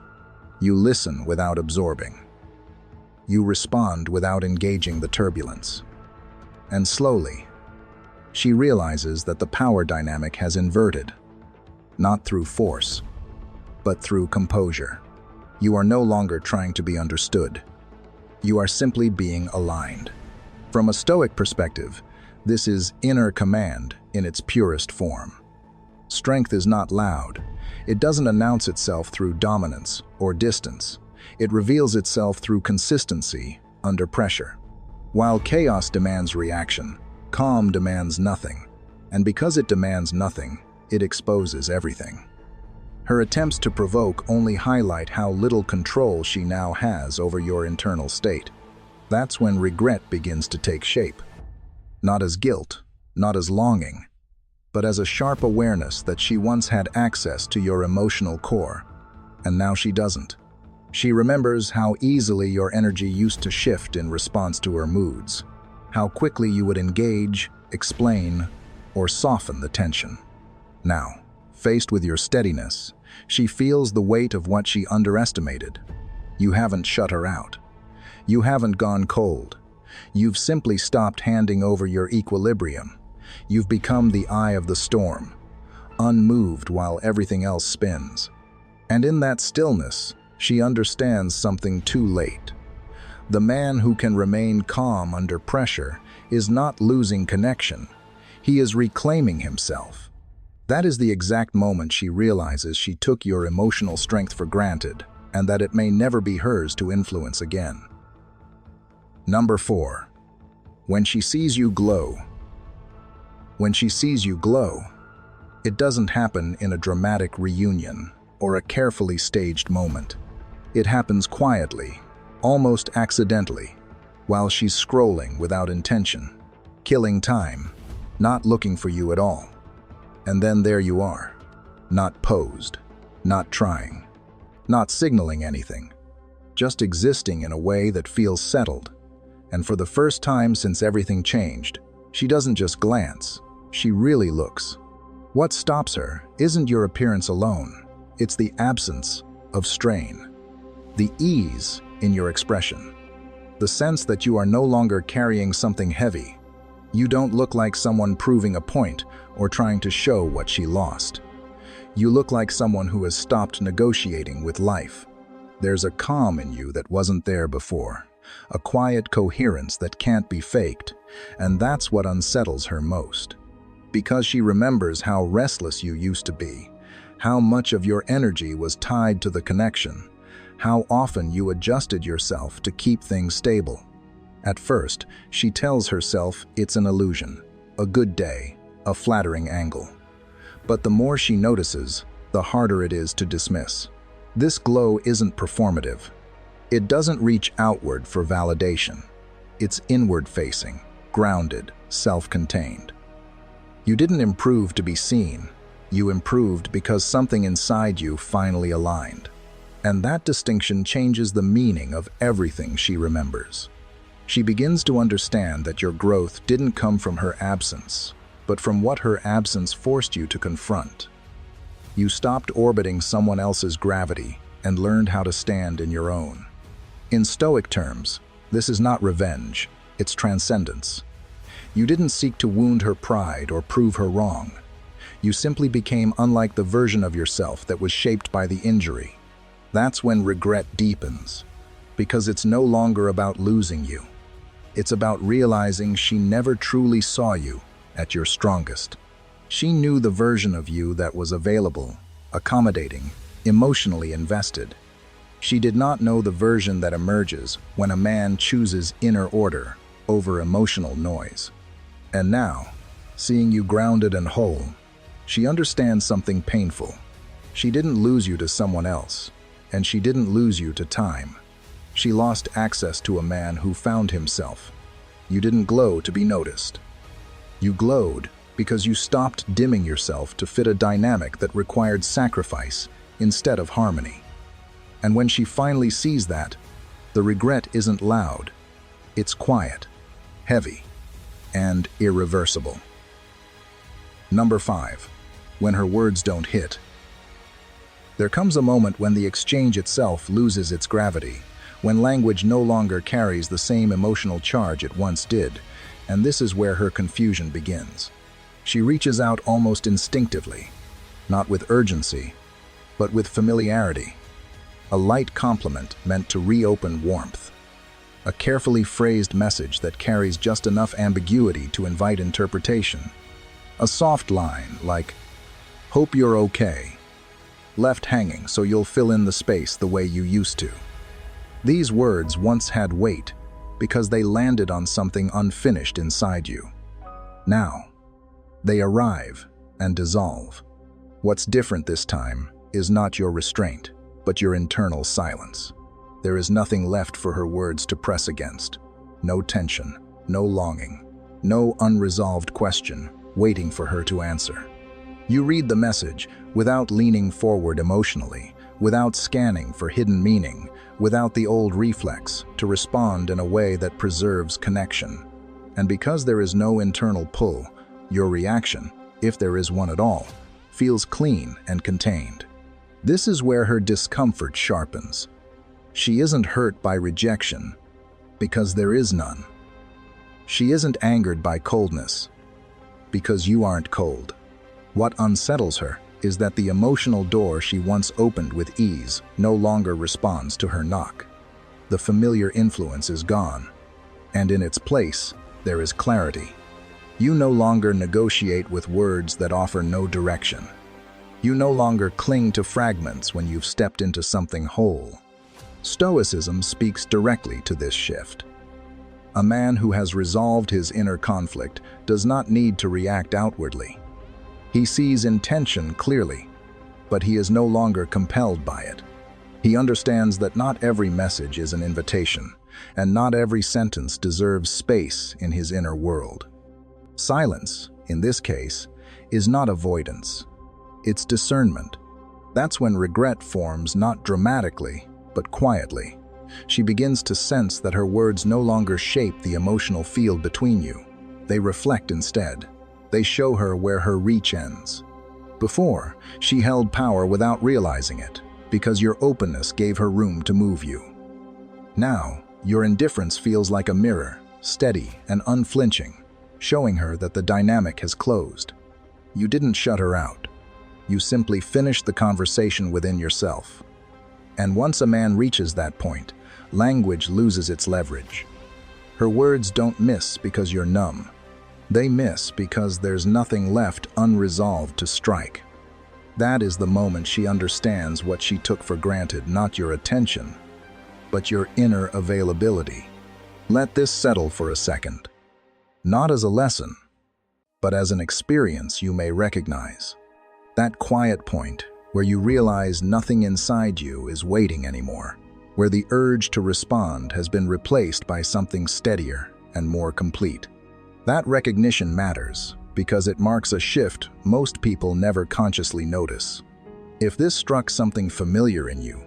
You listen without absorbing. You respond without engaging the turbulence. And slowly, She realizes that the power dynamic has inverted, not through force, but through composure. You are no longer trying to be understood. You are simply being aligned. From a Stoic perspective, this is inner command in its purest form. Strength is not loud. It doesn't announce itself through dominance or distance. It reveals itself through consistency under pressure. While chaos demands reaction, calm demands nothing. And because it demands nothing, it exposes everything. Her attempts to provoke only highlight how little control she now has over your internal state. That's when regret begins to take shape. Not as guilt, not as longing, but as a sharp awareness that she once had access to your emotional core, and now she doesn't. She remembers how easily your energy used to shift in response to her moods, how quickly you would engage, explain, or soften the tension. Now, faced with your steadiness, she feels the weight of what she underestimated. You haven't shut her out. You haven't gone cold. You've simply stopped handing over your equilibrium. You've become the eye of the storm, unmoved while everything else spins. And in that stillness, she understands something too late. The man who can remain calm under pressure is not losing connection. He is reclaiming himself. That is the exact moment she realizes she took your emotional strength for granted and that it may never be hers to influence again. Number 4. When she sees you glow. When she sees you glow, it doesn't happen in a dramatic reunion or a carefully staged moment. It happens quietly, almost accidentally, while she's scrolling without intention, killing time, not looking for you at all. And then there you are, not posed, not trying, not signaling anything, just existing in a way that feels settled. And for the first time since everything changed, she doesn't just glance, she really looks. What stops her isn't your appearance alone, it's the absence of strain, the ease in your expression, the sense that you are no longer carrying something heavy. You don't look like someone proving a point or trying to show what she lost. You look like someone who has stopped negotiating with life. There's a calm in you that wasn't there before, a quiet coherence that can't be faked, and that's what unsettles her most. Because she remembers how restless you used to be, how much of your energy was tied to the connection, how often you adjusted yourself to keep things stable. At first, she tells herself it's an illusion, a good day, a flattering angle. But the more she notices, the harder it is to dismiss. This glow isn't performative. It doesn't reach outward for validation. It's inward-facing, grounded, self-contained. You didn't improve to be seen. You improved because something inside you finally aligned. And that distinction changes the meaning of everything she remembers. She begins to understand that your growth didn't come from her absence, but from what her absence forced you to confront. You stopped orbiting someone else's gravity and learned how to stand in your own. In Stoic terms, this is not revenge, it's transcendence. You didn't seek to wound her pride or prove her wrong. You simply became unlike the version of yourself that was shaped by the injury. That's when regret deepens, because it's no longer about losing you. It's about realizing she never truly saw you at your strongest. She knew the version of you that was available, accommodating, emotionally invested. She did not know the version that emerges when a man chooses inner order over emotional noise. And now, seeing you grounded and whole, she understands something painful. She didn't lose you to someone else, and she didn't lose you to time. She lost access to a man who found himself. You didn't glow to be noticed. You glowed because you stopped dimming yourself to fit a dynamic that required sacrifice instead of harmony. And when she finally sees that, the regret isn't loud. It's quiet, heavy, and irreversible. Number 5. When her words don't hit. There comes a moment when the exchange itself loses its gravity, when language no longer carries the same emotional charge it once did, and this is where her confusion begins. She reaches out almost instinctively, not with urgency, but with familiarity. A light compliment meant to reopen warmth. A carefully phrased message that carries just enough ambiguity to invite interpretation. A soft line like, "Hope you're okay," left hanging so you'll fill in the space the way you used to. These words once had weight because they landed on something unfinished inside you. Now, they arrive and dissolve. What's different this time is not your restraint, but your internal silence. There is nothing left for her words to press against. No tension, no longing, no unresolved question waiting for her to answer. You read the message without leaning forward emotionally, without scanning for hidden meaning, without the old reflex to respond in a way that preserves connection. And because there is no internal pull, your reaction, if there is one at all, feels clean and contained. This is where her discomfort sharpens. She isn't hurt by rejection, because there is none. She isn't angered by coldness, because you aren't cold. What unsettles her is that the emotional door she once opened with ease no longer responds to her knock. The familiar influence is gone, and in its place, there is clarity. You no longer negotiate with words that offer no direction. You no longer cling to fragments when you've stepped into something whole. Stoicism speaks directly to this shift. A man who has resolved his inner conflict does not need to react outwardly. He sees intention clearly, but he is no longer compelled by it. He understands that not every message is an invitation, and not every sentence deserves space in his inner world. Silence, in this case, is not avoidance. It's discernment. That's when regret forms not dramatically, but quietly. She begins to sense that her words no longer shape the emotional field between you. They reflect instead. They show her where her reach ends. Before, she held power without realizing it, because your openness gave her room to move you. Now, your indifference feels like a mirror, steady and unflinching, showing her that the dynamic has closed. You didn't shut her out. You simply finished the conversation within yourself. And once a man reaches that point, language loses its leverage. Her words don't miss because you're numb. They miss because there's nothing left unresolved to strike. That is the moment she understands what she took for granted, not your attention, but your inner availability. Let this settle for a second. Not as a lesson, but as an experience you may recognize. That quiet point where you realize nothing inside you is waiting anymore, where the urge to respond has been replaced by something steadier and more complete. That recognition matters because it marks a shift most people never consciously notice. If this struck something familiar in you,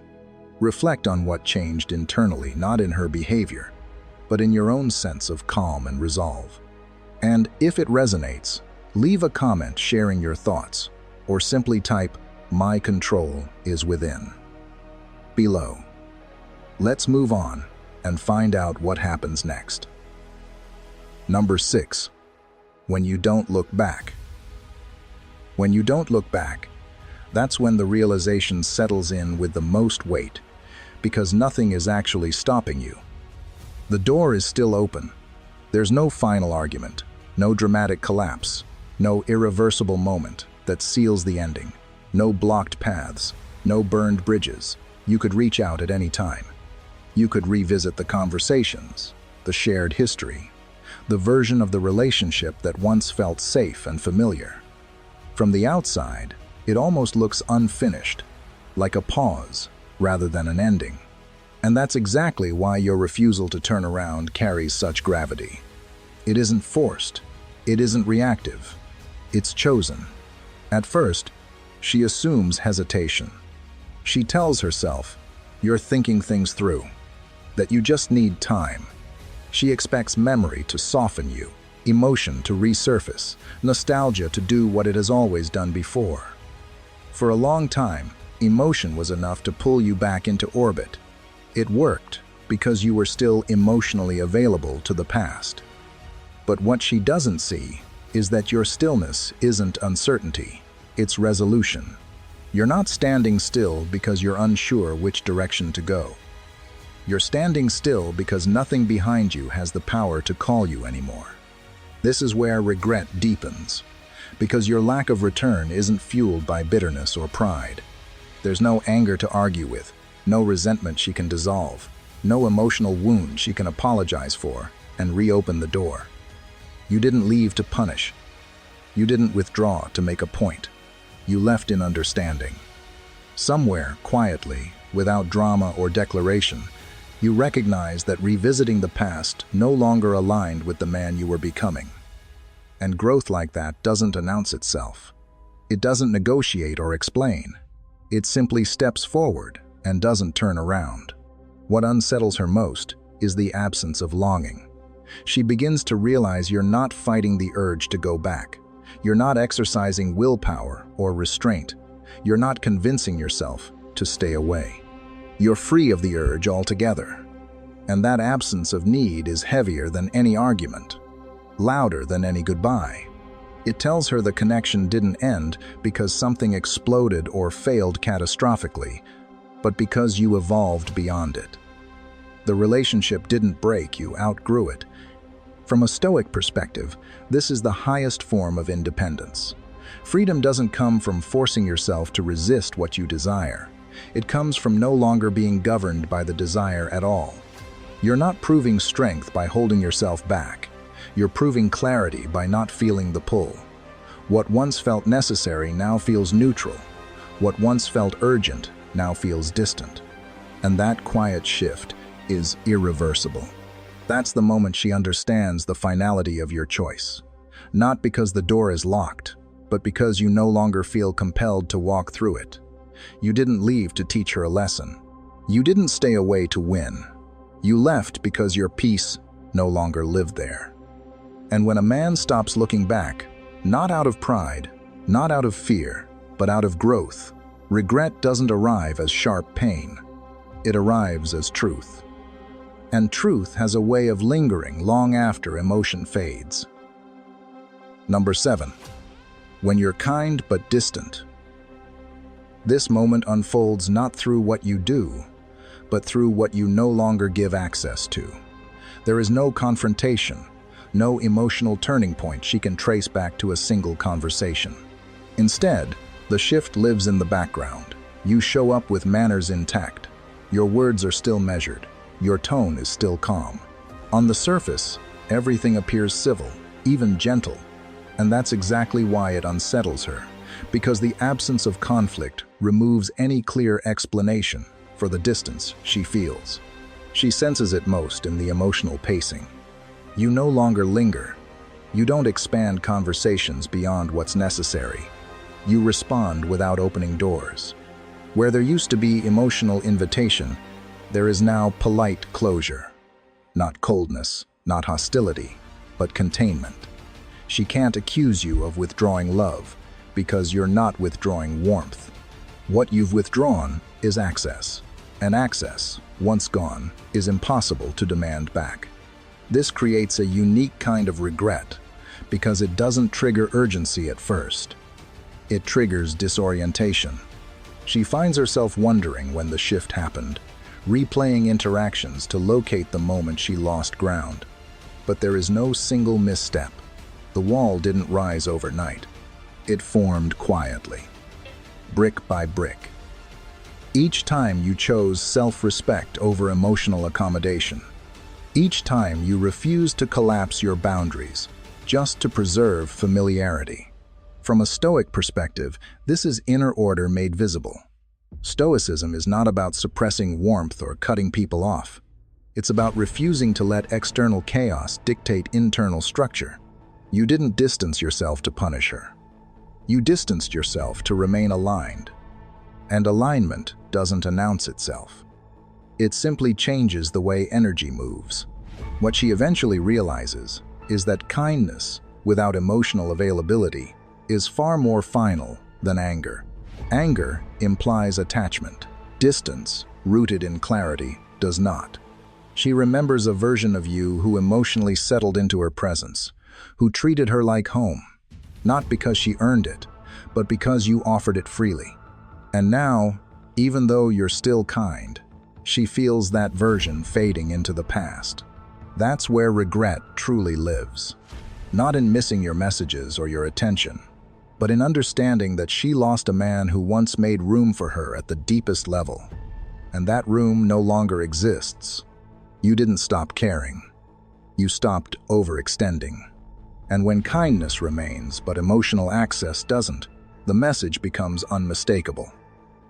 reflect on what changed internally, not in her behavior, but in your own sense of calm and resolve. And if it resonates, leave a comment sharing your thoughts, or simply type, "My control is within," below. Let's move on and find out what happens next. Number 6. When you don't look back. When you don't look back, that's when the realization settles in with the most weight, because nothing is actually stopping you. The door is still open. There's no final argument, no dramatic collapse, no irreversible moment that seals the ending, no blocked paths, no burned bridges. You could reach out at any time. You could revisit the conversations, the shared history, the version of the relationship that once felt safe and familiar. From the outside, it almost looks unfinished, like a pause rather than an ending. And that's exactly why your refusal to turn around carries such gravity. It isn't forced. It isn't reactive. It's chosen. At first, she assumes hesitation. She tells herself, "You're thinking things through," that you just need time. She expects memory to soften you, emotion to resurface, nostalgia to do what it has always done before. For a long time, emotion was enough to pull you back into orbit. It worked because you were still emotionally available to the past. But what she doesn't see is that your stillness isn't uncertainty, it's resolution. You're not standing still because you're unsure which direction to go. You're standing still because nothing behind you has the power to call you anymore. This is where regret deepens, because your lack of return isn't fueled by bitterness or pride. There's no anger to argue with, no resentment she can dissolve, no emotional wound she can apologize for and reopen the door. You didn't leave to punish. You didn't withdraw to make a point. You left in understanding. Somewhere, quietly, without drama or declaration, you recognize that revisiting the past no longer aligned with the man you were becoming. And growth like that doesn't announce itself. It doesn't negotiate or explain. It simply steps forward and doesn't turn around. What unsettles her most is the absence of longing. She begins to realize you're not fighting the urge to go back. You're not exercising willpower or restraint. You're not convincing yourself to stay away. You're free of the urge altogether. And that absence of need is heavier than any argument, louder than any goodbye. It tells her the connection didn't end because something exploded or failed catastrophically, but because you evolved beyond it. The relationship didn't break, you outgrew it. From a Stoic perspective, this is the highest form of independence. Freedom doesn't come from forcing yourself to resist what you desire. It comes from no longer being governed by the desire at all. You're not proving strength by holding yourself back. You're proving clarity by not feeling the pull. What once felt necessary now feels neutral. What once felt urgent now feels distant. And that quiet shift is irreversible. That's the moment she understands the finality of your choice. Not because the door is locked, but because you no longer feel compelled to walk through it. You didn't leave to teach her a lesson. You didn't stay away to win. You left because your peace no longer lived there. And when a man stops looking back, not out of pride, not out of fear, but out of growth, regret doesn't arrive as sharp pain. It arrives as truth. And truth has a way of lingering long after emotion fades. Number 7. When you're kind but distant. This moment unfolds not through what you do, but through what you no longer give access to. There is no confrontation, no emotional turning point she can trace back to a single conversation. Instead, the shift lives in the background. You show up with manners intact. Your words are still measured. Your tone is still calm. On the surface, everything appears civil, even gentle. And that's exactly why it unsettles her, because the absence of conflict removes any clear explanation for the distance she feels. She senses it most in the emotional pacing. You no longer linger. You don't expand conversations beyond what's necessary. You respond without opening doors. Where there used to be emotional invitation, there is now polite closure. Not coldness, not hostility, but containment. She can't accuse you of withdrawing love, because you're not withdrawing warmth. What you've withdrawn is access, and access, once gone, is impossible to demand back. This creates a unique kind of regret, because it doesn't trigger urgency at first. It triggers disorientation. She finds herself wondering when the shift happened, replaying interactions to locate the moment she lost ground. But there is no single misstep. The wall didn't rise overnight. It formed quietly, brick by brick. Each time you chose self-respect over emotional accommodation. Each time you refused to collapse your boundaries, just to preserve familiarity. From a Stoic perspective, this is inner order made visible. Stoicism is not about suppressing warmth or cutting people off. It's about refusing to let external chaos dictate internal structure. You didn't distance yourself to punish her. You distanced yourself to remain aligned. And alignment doesn't announce itself. It simply changes the way energy moves. What she eventually realizes is that kindness, without emotional availability, is far more final than anger. Anger implies attachment. Distance, rooted in clarity, does not. She remembers a version of you who emotionally settled into her presence, who treated her like home, not because she earned it, but because you offered it freely. And now, even though you're still kind, she feels that version fading into the past. That's where regret truly lives. Not in missing your messages or your attention, but in understanding that she lost a man who once made room for her at the deepest level. And that room no longer exists. You didn't stop caring. You stopped overextending. And when kindness remains, but emotional access doesn't, the message becomes unmistakable.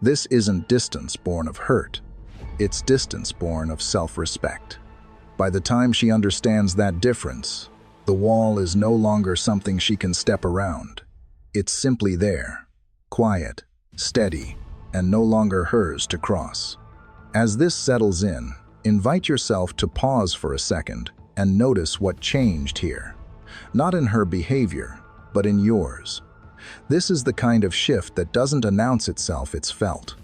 This isn't distance born of hurt. It's distance born of self-respect. By the time she understands that difference, the wall is no longer something she can step around. It's simply there, quiet, steady, and no longer hers to cross. As this settles in, invite yourself to pause for a second and notice what changed here. Not in her behavior, but in yours. This is the kind of shift that doesn't announce itself, it's felt.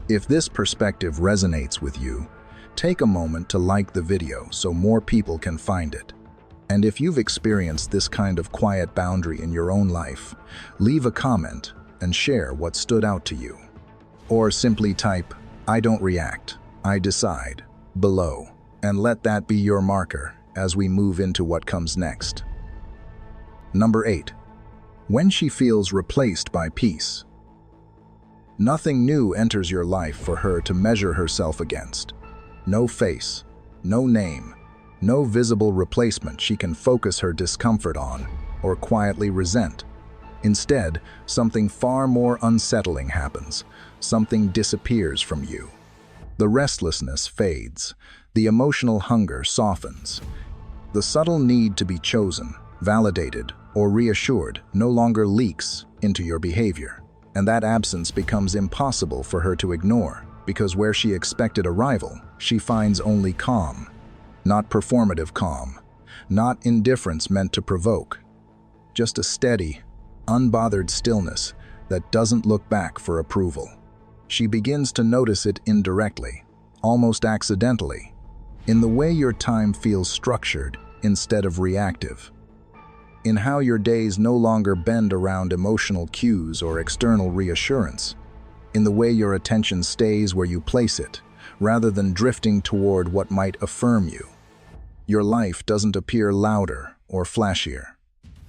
If this perspective resonates with you, take a moment to like the video so more people can find it. And if you've experienced this kind of quiet boundary in your own life, leave a comment and share what stood out to you. Or simply type, "I don't react, I decide," below, and let that be your marker as we move into what comes next. Number 8. When she feels replaced by peace. Nothing new enters your life for her to measure herself against. No face, no name, no visible replacement she can focus her discomfort on or quietly resent. Instead, something far more unsettling happens. Something disappears from you. The restlessness fades. The emotional hunger softens. The subtle need to be chosen, validated, or reassured no longer leaks into your behavior. And that absence becomes impossible for her to ignore, because where she expected arrival, she finds only calm. Not performative calm, not indifference meant to provoke. Just a steady, unbothered stillness that doesn't look back for approval. She begins to notice it indirectly, almost accidentally, in the way your time feels structured instead of reactive. In how your days no longer bend around emotional cues or external reassurance. In the way your attention stays where you place it, rather than drifting toward what might affirm you. Your life doesn't appear louder or flashier.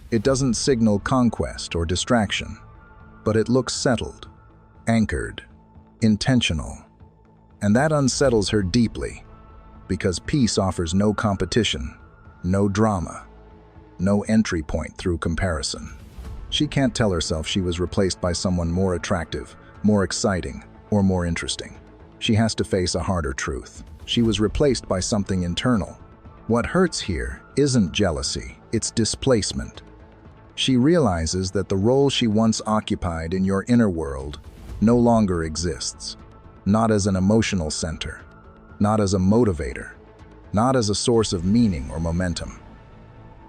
It doesn't signal conquest or distraction, but it looks settled, anchored, intentional. And that unsettles her deeply, because peace offers no competition, no drama, no entry point through comparison. She can't tell herself she was replaced by someone more attractive, more exciting, or more interesting. She has to face a harder truth. She was replaced by something internal. What hurts here isn't jealousy, it's displacement. She realizes that the role she once occupied in your inner world no longer exists. Not as an emotional center, not as a motivator, not as a source of meaning or momentum.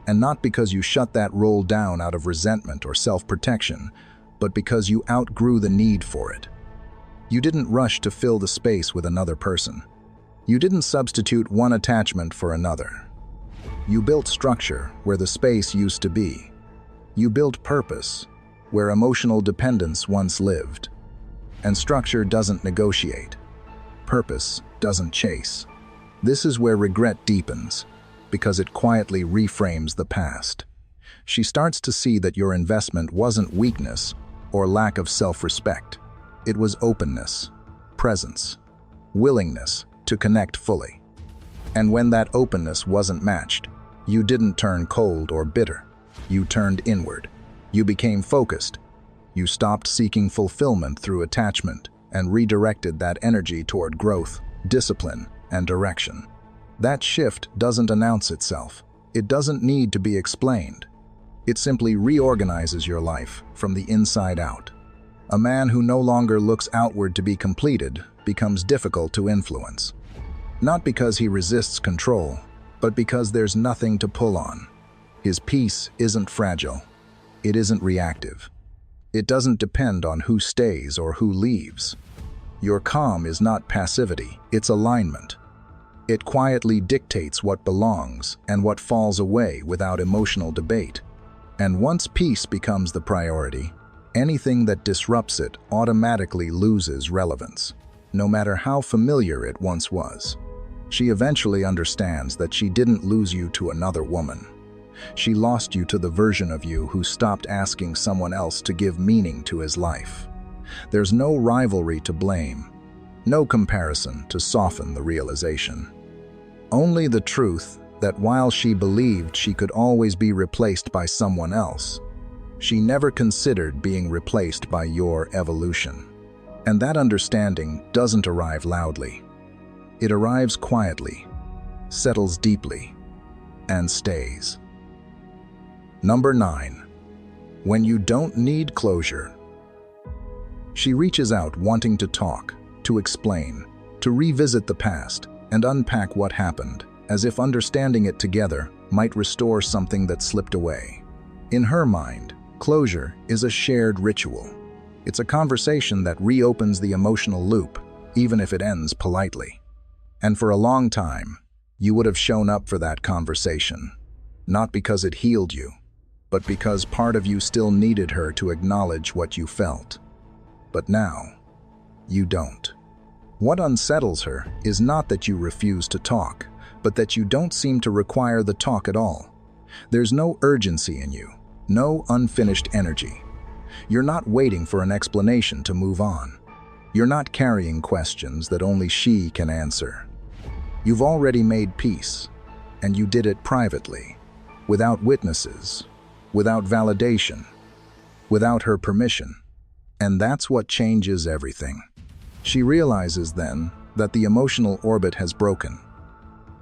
And not because you shut that role down out of resentment or self-protection, but because you outgrew the need for it. You didn't rush to fill the space with another person. You didn't substitute one attachment for another. You built structure where the space used to be. You built purpose where emotional dependence once lived. And structure doesn't negotiate. Purpose doesn't chase. This is where regret deepens, because it quietly reframes the past. She starts to see that your investment wasn't weakness or lack of self-respect. It was openness, presence, willingness to connect fully. And when that openness wasn't matched, you didn't turn cold or bitter. You turned inward. You became focused. You stopped seeking fulfillment through attachment and redirected that energy toward growth, discipline, and direction. That shift doesn't announce itself. It doesn't need to be explained. It simply reorganizes your life from the inside out. A man who no longer looks outward to be completed becomes difficult to influence. Not because he resists control, but because there's nothing to pull on. His peace isn't fragile. It isn't reactive. It doesn't depend on who stays or who leaves. Your calm is not passivity, it's alignment. It quietly dictates what belongs and what falls away without emotional debate. And once peace becomes the priority, anything that disrupts it automatically loses relevance, no matter how familiar it once was. She eventually understands that she didn't lose you to another woman. She lost you to the version of you who stopped asking someone else to give meaning to his life. There's no rivalry to blame, no comparison to soften the realization. Only the truth that while she believed she could always be replaced by someone else, she never considered being replaced by your evolution. And that understanding doesn't arrive loudly. It arrives quietly, settles deeply, and stays. Number 9. When you don't need closure. She reaches out wanting to talk, to explain, to revisit the past, and unpack what happened, as if understanding it together might restore something that slipped away. In her mind, closure is a shared ritual. It's a conversation that reopens the emotional loop, even if it ends politely. And for a long time, you would have shown up for that conversation, not because it healed you, but because part of you still needed her to acknowledge what you felt. But now, you don't. What unsettles her is not that you refuse to talk, but that you don't seem to require the talk at all. There's no urgency in you, no unfinished energy. You're not waiting for an explanation to move on. You're not carrying questions that only she can answer. You've already made peace, and you did it privately, without witnesses, without validation, without her permission. And that's what changes everything. She realizes then that the emotional orbit has broken.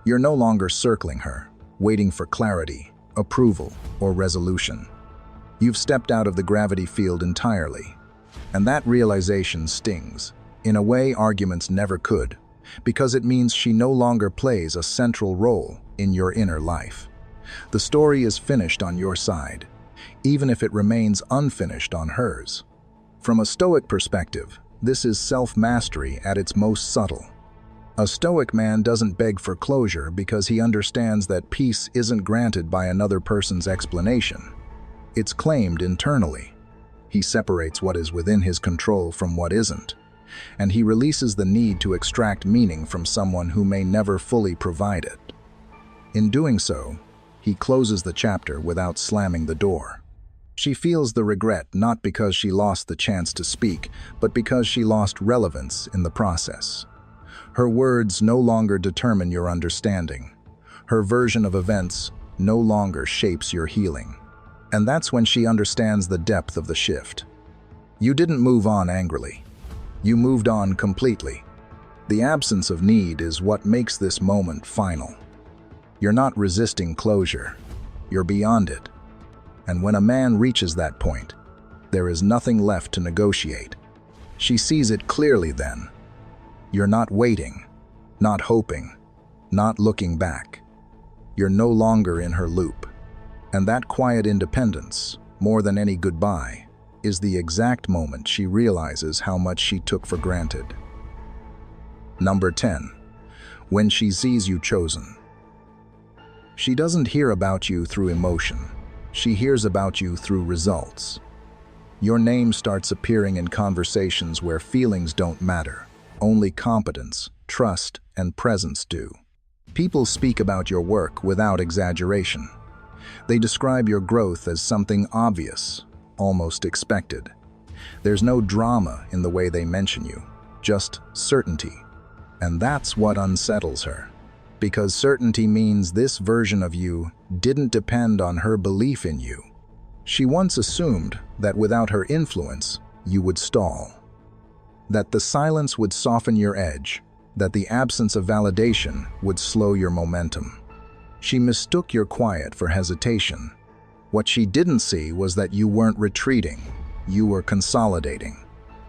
You're no longer circling her, waiting for clarity, approval, or resolution. You've stepped out of the gravity field entirely. And that realization stings, in a way arguments never could, because it means she no longer plays a central role in your inner life. The story is finished on your side, even if it remains unfinished on hers. From a Stoic perspective, this is self-mastery at its most subtle. A Stoic man doesn't beg for closure because he understands that peace isn't granted by another person's explanation. It's claimed internally. He separates what is within his control from what isn't, and he releases the need to extract meaning from someone who may never fully provide it. In doing so, he closes the chapter without slamming the door. She feels the regret not because she lost the chance to speak, but because she lost relevance in the process. Her words no longer determine your understanding. Her version of events no longer shapes your healing. And that's when she understands the depth of the shift. You didn't move on angrily. You moved on completely. The absence of need is what makes this moment final. You're not resisting closure. You're beyond it. And when a man reaches that point, there is nothing left to negotiate. She sees it clearly then. You're not waiting, not hoping, not looking back. You're no longer in her loop. And that quiet independence, more than any goodbye, is the exact moment she realizes how much she took for granted. Number 10. When she sees you chosen. She doesn't hear about you through emotion. She hears about you through results. Your name starts appearing in conversations where feelings don't matter. Only competence, trust, and presence do. People speak about your work without exaggeration. They describe your growth as something obvious, almost expected. There's no drama in the way they mention you, just certainty. And that's what unsettles her. Because certainty means this version of you didn't depend on her belief in you. She once assumed that without her influence, you would stall. That the silence would soften your edge, that the absence of validation would slow your momentum. She mistook your quiet for hesitation. What she didn't see was that you weren't retreating, you were consolidating.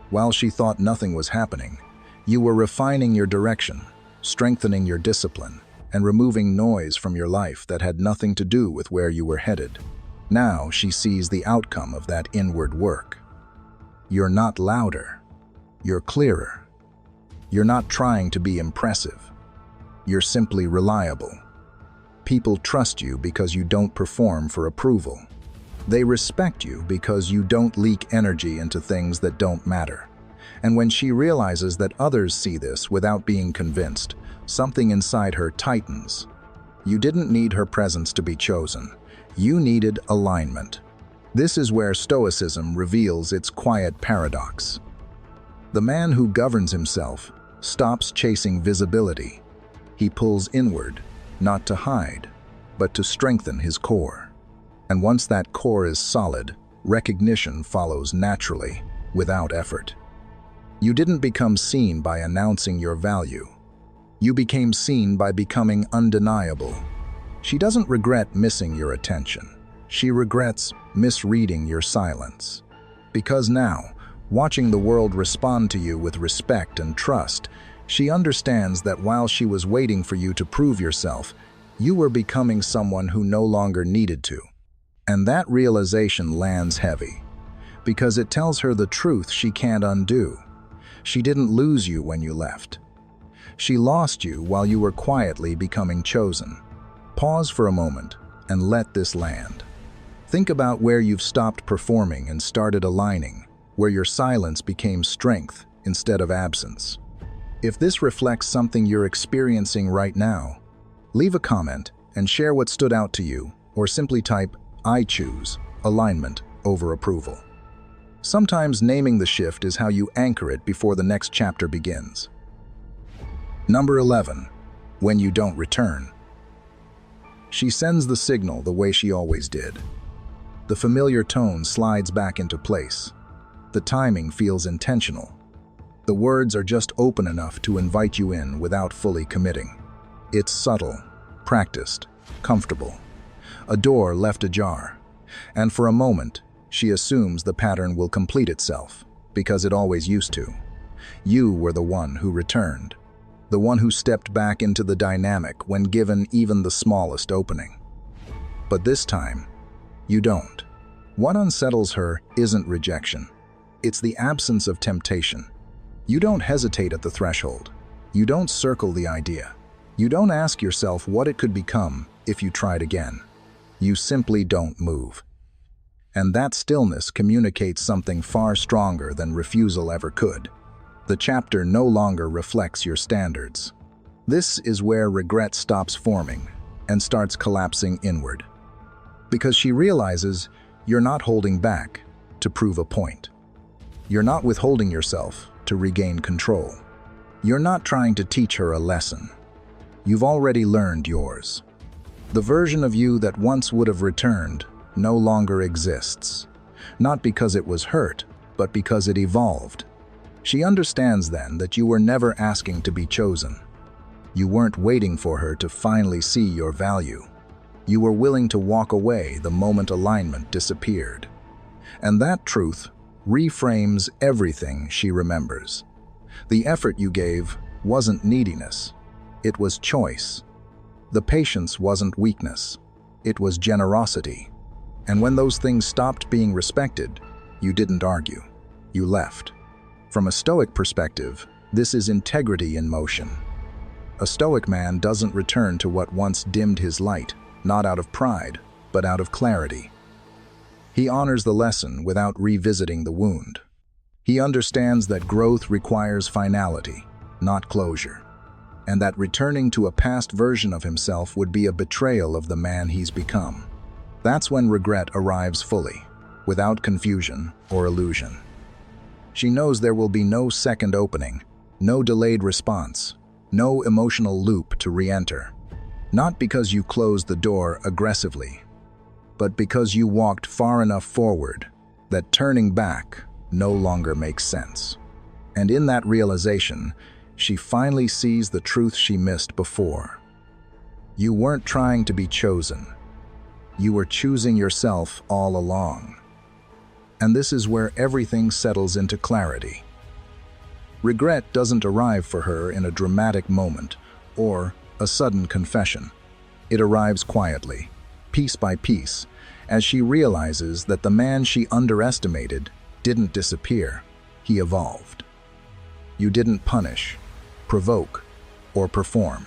While she thought nothing was happening, you were refining your direction, strengthening your discipline, and removing noise from your life that had nothing to do with where you were headed. Now she sees the outcome of that inward work. You're not louder. You're clearer. You're not trying to be impressive. You're simply reliable. People trust you because you don't perform for approval. They respect you because you don't leak energy into things that don't matter. And when she realizes that others see this without being convinced, something inside her tightens. You didn't need her presence to be chosen. You needed alignment. This is where Stoicism reveals its quiet paradox. The man who governs himself stops chasing visibility. He pulls inward, not to hide, but to strengthen his core. And once that core is solid, recognition follows naturally, without effort. You didn't become seen by announcing your value. You became seen by becoming undeniable. She doesn't regret missing your attention. She regrets misreading your silence. Because now, watching the world respond to you with respect and trust, she understands that while she was waiting for you to prove yourself, you were becoming someone who no longer needed to. And that realization lands heavy, because it tells her the truth she can't undo. She didn't lose you when you left. She lost you while you were quietly becoming chosen. Pause for a moment and let this land. Think about where you've stopped performing and started aligning, where your silence became strength instead of absence. If this reflects something you're experiencing right now, leave a comment and share what stood out to you, or simply type, "I choose alignment over approval." Sometimes naming the shift is how you anchor it before the next chapter begins. Number 11. When you don't return. She sends the signal the way she always did. The familiar tone slides back into place. The timing feels intentional. The words are just open enough to invite you in without fully committing. It's subtle, practiced, comfortable. A door left ajar, and for a moment, she assumes the pattern will complete itself, because it always used to. You were the one who returned, the one who stepped back into the dynamic when given even the smallest opening. But this time, you don't. What unsettles her isn't rejection. It's the absence of temptation. You don't hesitate at the threshold. You don't circle the idea. You don't ask yourself what it could become if you tried again. You simply don't move. And that stillness communicates something far stronger than refusal ever could. The chapter no longer reflects your standards. This is where regret stops forming and starts collapsing inward. Because she realizes you're not holding back to prove a point. You're not withholding yourself to regain control. You're not trying to teach her a lesson. You've already learned yours. The version of you that once would have returned no longer exists. Not because it was hurt, but because it evolved. She understands then that you were never asking to be chosen. You weren't waiting for her to finally see your value. You were willing to walk away the moment alignment disappeared. And that truth reframes everything she remembers. The effort you gave wasn't neediness. It was choice. The patience wasn't weakness. It was generosity. And when those things stopped being respected, you didn't argue. You left. From a Stoic perspective, this is integrity in motion. A Stoic man doesn't return to what once dimmed his light, not out of pride, but out of clarity. He honors the lesson without revisiting the wound. He understands that growth requires finality, not closure, and that returning to a past version of himself would be a betrayal of the man he's become. That's when regret arrives fully, without confusion or illusion. She knows there will be no second opening, no delayed response, no emotional loop to re-enter. Not because you closed the door aggressively, but because you walked far enough forward that turning back no longer makes sense. And in that realization, she finally sees the truth she missed before. You weren't trying to be chosen. You were choosing yourself all along. And this is where everything settles into clarity. Regret doesn't arrive for her in a dramatic moment or a sudden confession. It arrives quietly, piece by piece, as she realizes that the man she underestimated didn't disappear, he evolved. You didn't punish, provoke, or perform.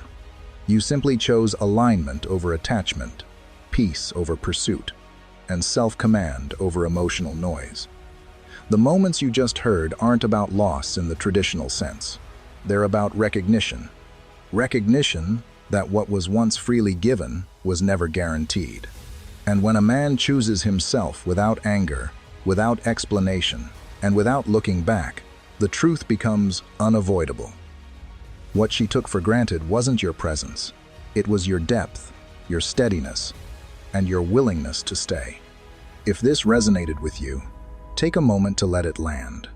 You simply chose alignment over attachment, peace over pursuit, and self-command over emotional noise. The moments you just heard aren't about loss in the traditional sense. They're about recognition. Recognition that what was once freely given was never guaranteed. And when a man chooses himself without anger, without explanation, and without looking back, the truth becomes unavoidable. What she took for granted wasn't your presence. It was your depth, your steadiness, and your willingness to stay. If this resonated with you, take a moment to let it land.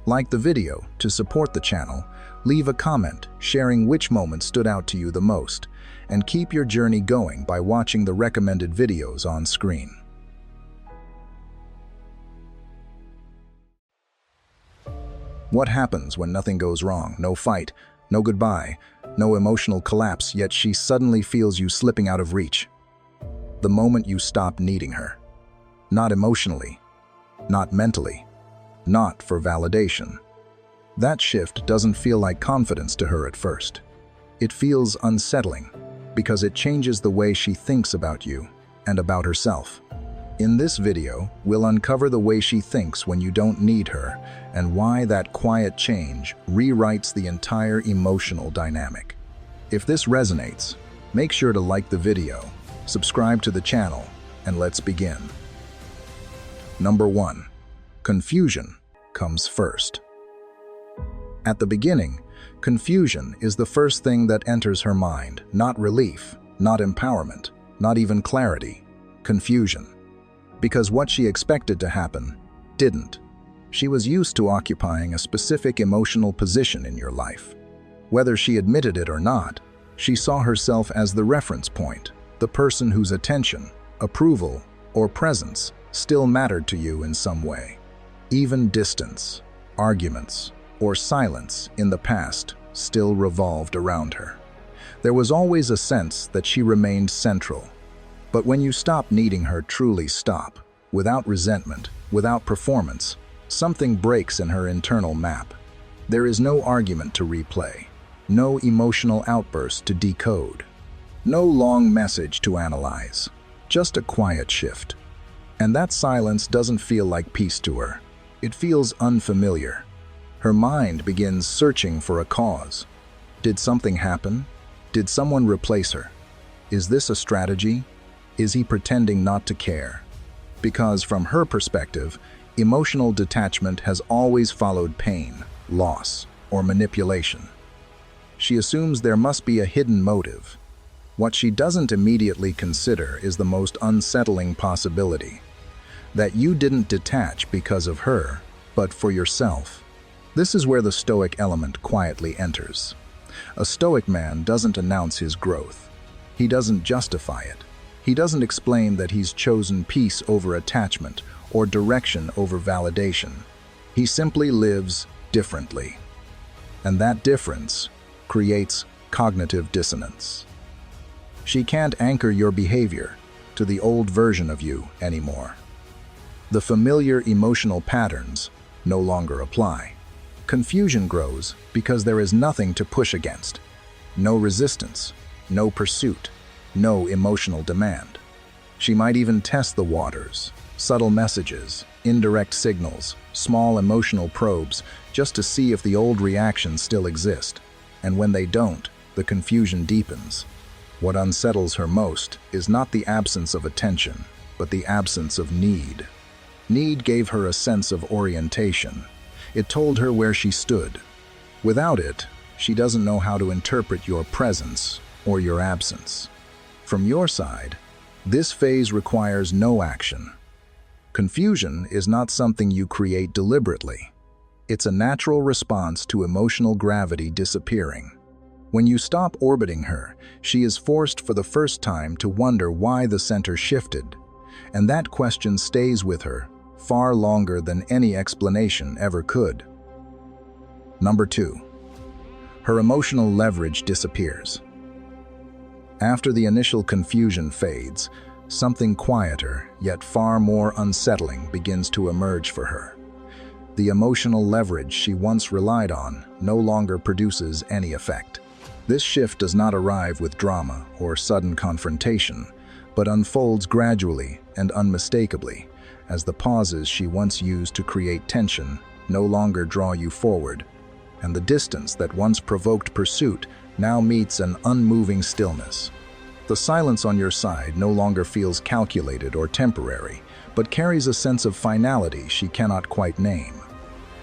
Like the video to support the channel, leave a comment sharing which moment stood out to you the most, and keep your journey going by watching the recommended videos on screen. What happens when nothing goes wrong? No fight, no goodbye, no emotional collapse, yet she suddenly feels you slipping out of reach. The moment you stop needing her. Not emotionally, not mentally, not for validation. That shift doesn't feel like confidence to her at first. It feels unsettling because it changes the way she thinks about you and about herself. In this video, we'll uncover the way she thinks when you don't need her and why that quiet change rewrites the entire emotional dynamic. If this resonates, make sure to like the video, subscribe to the channel, and let's begin. Number 1. Confusion comes first. At the beginning, confusion is the first thing that enters her mind, not relief, not empowerment, not even clarity. Confusion. Because what she expected to happen didn't. She was used to occupying a specific emotional position in your life. Whether she admitted it or not, she saw herself as the reference point, the person whose attention, approval, or presence still mattered to you in some way. Even distance, arguments, or silence in the past still revolved around her. There was always a sense that she remained central. But when you stop needing her, truly stop, without resentment, without performance, something breaks in her internal map. There is no argument to replay, no emotional outburst to decode, no long message to analyze, just a quiet shift. And that silence doesn't feel like peace to her. It feels unfamiliar. Her mind begins searching for a cause. Did something happen? Did someone replace her? Is this a strategy? Is he pretending not to care? Because from her perspective, emotional detachment has always followed pain, loss, or manipulation. She assumes there must be a hidden motive. What she doesn't immediately consider is the most unsettling possibility: that you didn't detach because of her, but for yourself. This is where the Stoic element quietly enters. A Stoic man doesn't announce his growth. He doesn't justify it. He doesn't explain that he's chosen peace over attachment or direction over validation. He simply lives differently. And that difference creates cognitive dissonance. She can't anchor your behavior to the old version of you anymore. The familiar emotional patterns no longer apply. Confusion grows because there is nothing to push against. No resistance, no pursuit, no emotional demand. She might even test the waters, subtle messages, indirect signals, small emotional probes, just to see if the old reactions still exist. And when they don't, the confusion deepens. What unsettles her most is not the absence of attention, but the absence of need. Need gave her a sense of orientation. It told her where she stood. Without it, she doesn't know how to interpret your presence or your absence. From your side, this phase requires no action. Confusion is not something you create deliberately. It's a natural response to emotional gravity disappearing. When you stop orbiting her, she is forced for the first time to wonder why the center shifted, and that question stays with her far longer than any explanation ever could. Number 2. Her emotional leverage disappears. After the initial confusion fades, something quieter, yet far more unsettling, begins to emerge for her. The emotional leverage she once relied on no longer produces any effect. This shift does not arrive with drama or sudden confrontation, but unfolds gradually and unmistakably, as the pauses she once used to create tension no longer draw you forward, and the distance that once provoked pursuit now meets an unmoving stillness. The silence on your side no longer feels calculated or temporary, but carries a sense of finality she cannot quite name.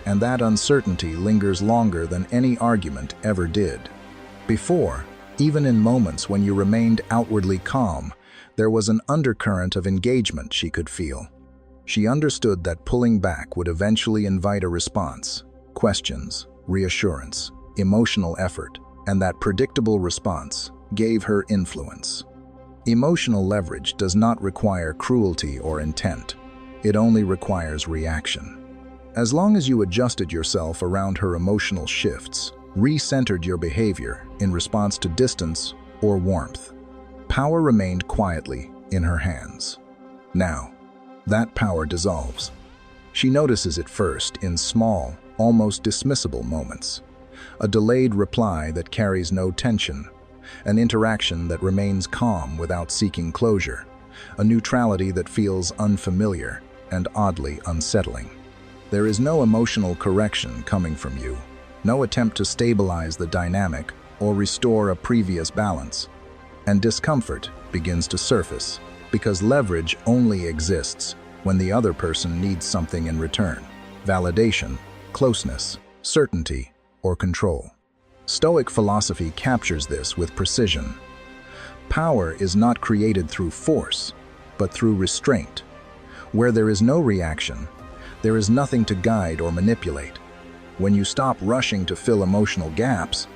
And that uncertainty lingers longer than any argument ever did. Before, even in moments when you remained outwardly calm, there was an undercurrent of engagement she could feel. She understood that pulling back would eventually invite a response, questions, reassurance, emotional effort, and that predictable response gave her influence. Emotional leverage does not require cruelty or intent. It only requires reaction. As long as you adjusted yourself around her emotional shifts, recentered your behavior in response to distance or warmth, power remained quietly in her hands. Now, that power dissolves. She notices it first in small, almost dismissible moments. A delayed reply that carries no tension, an interaction that remains calm without seeking closure, a neutrality that feels unfamiliar and oddly unsettling. There is no emotional correction coming from you, no attempt to stabilize the dynamic or restore a previous balance, and discomfort begins to surface because leverage only exists when the other person needs something in return: validation, closeness, certainty, or control. Stoic philosophy captures this with precision. Power is not created through force, but through restraint. Where there is no reaction, there is nothing to guide or manipulate. When you stop rushing to fill emotional gaps,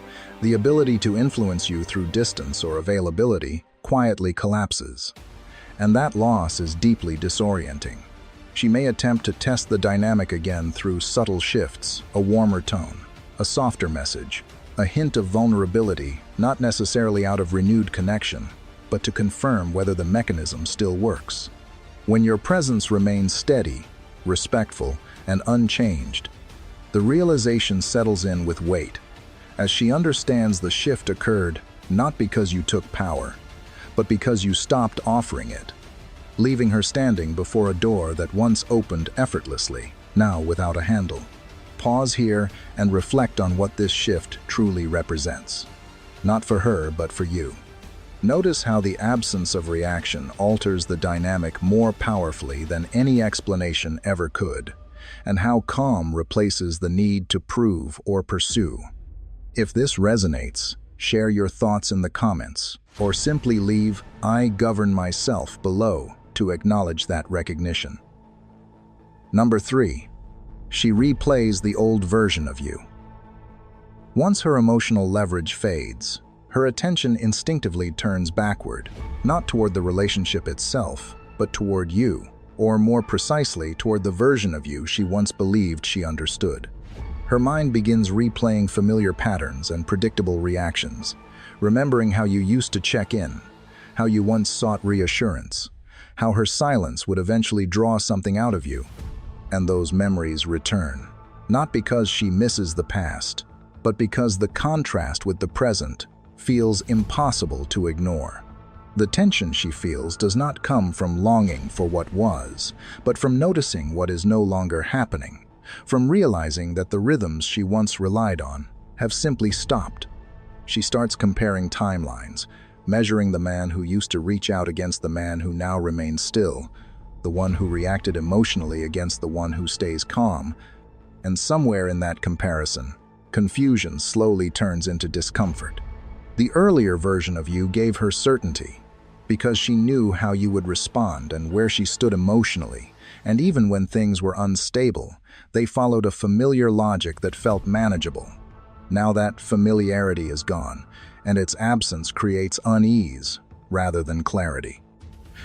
the ability to influence you through distance or availability quietly collapses. And that loss is deeply disorienting. She may attempt to test the dynamic again through subtle shifts, a warmer tone, a softer message, a hint of vulnerability, not necessarily out of renewed connection, but to confirm whether the mechanism still works. When your presence remains steady, respectful, and unchanged, the realization settles in with weight, as she understands the shift occurred not because you took power, but because you stopped offering it, leaving her standing before a door that once opened effortlessly, now without a handle. Pause here and reflect on what this shift truly represents. Not for her, but for you. Notice how the absence of reaction alters the dynamic more powerfully than any explanation ever could, and how calm replaces the need to prove or pursue. If this resonates, share your thoughts in the comments, or simply leave "I govern myself" below to acknowledge that recognition. Number 3. She replays the old version of you. Once her emotional leverage fades, her attention instinctively turns backward, not toward the relationship itself, but toward you, or more precisely, toward the version of you she once believed she understood. Her mind begins replaying familiar patterns and predictable reactions, remembering how you used to check in, how you once sought reassurance, how her silence would eventually draw something out of you. And those memories return, not because she misses the past, but because the contrast with the present feels impossible to ignore. The tension she feels does not come from longing for what was, but from noticing what is no longer happening, from realizing that the rhythms she once relied on have simply stopped. She starts comparing timelines, measuring the man who used to reach out against the man who now remains still, the one who reacted emotionally against the one who stays calm, and somewhere in that comparison, confusion slowly turns into discomfort. The earlier version of you gave her certainty, because she knew how you would respond and where she stood emotionally, and even when things were unstable, they followed a familiar logic that felt manageable. Now that familiarity is gone, and its absence creates unease rather than clarity.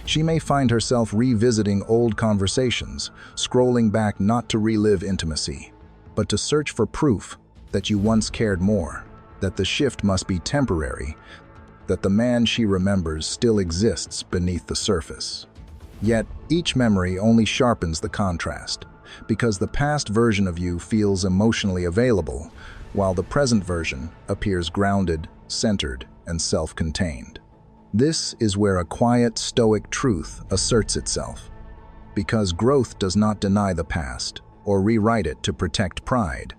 She may find herself revisiting old conversations, scrolling back not to relive intimacy, but to search for proof that you once cared more, that the shift must be temporary, that the man she remembers still exists beneath the surface. Yet, each memory only sharpens the contrast, because the past version of you feels emotionally available, while the present version appears grounded centered, and self-contained. This is where a quiet, stoic truth asserts itself. Because growth does not deny the past or rewrite it to protect pride,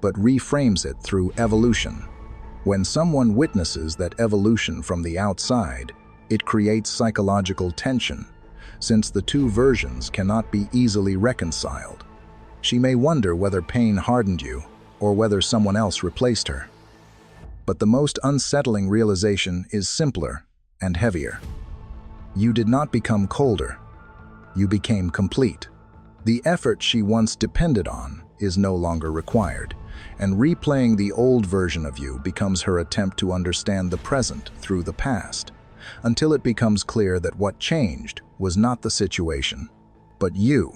but reframes it through evolution. When someone witnesses that evolution from the outside, it creates psychological tension, since the two versions cannot be easily reconciled. She may wonder whether pain hardened you or whether someone else replaced her. But the most unsettling realization is simpler and heavier. You did not become colder. You became complete. The effort she once depended on is no longer required, and replaying the old version of you becomes her attempt to understand the present through the past, until it becomes clear that what changed was not the situation, but you.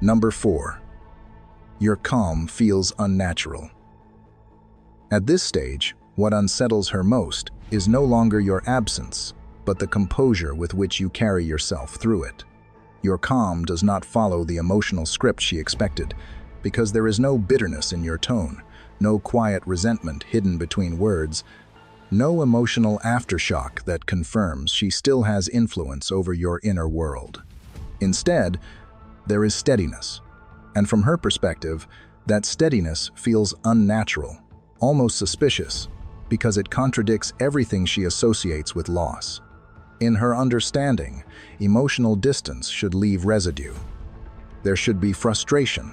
Number 4. Your calm feels unnatural. At this stage, what unsettles her most is no longer your absence, but the composure with which you carry yourself through it. Your calm does not follow the emotional script she expected, because there is no bitterness in your tone, no quiet resentment hidden between words, no emotional aftershock that confirms she still has influence over your inner world. Instead, there is steadiness, and from her perspective, that steadiness feels unnatural, almost suspicious, because it contradicts everything she associates with loss. In her understanding, emotional distance should leave residue. There should be frustration,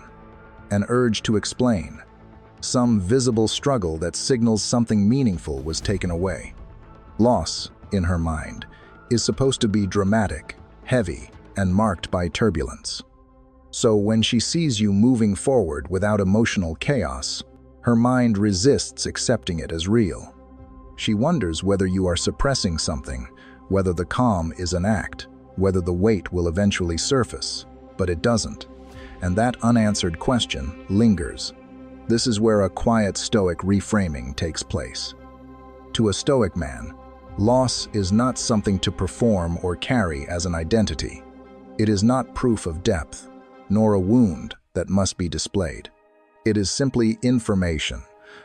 an urge to explain, some visible struggle that signals something meaningful was taken away. Loss, in her mind, is supposed to be dramatic, heavy, and marked by turbulence. So when she sees you moving forward without emotional chaos, her mind resists accepting it as real. She wonders whether you are suppressing something, whether the calm is an act, whether the weight will eventually surface, but it doesn't. And that unanswered question lingers. This is where a quiet stoic reframing takes place. To a stoic man, loss is not something to perform or carry as an identity. It is not proof of depth, nor a wound that must be displayed. It is simply information,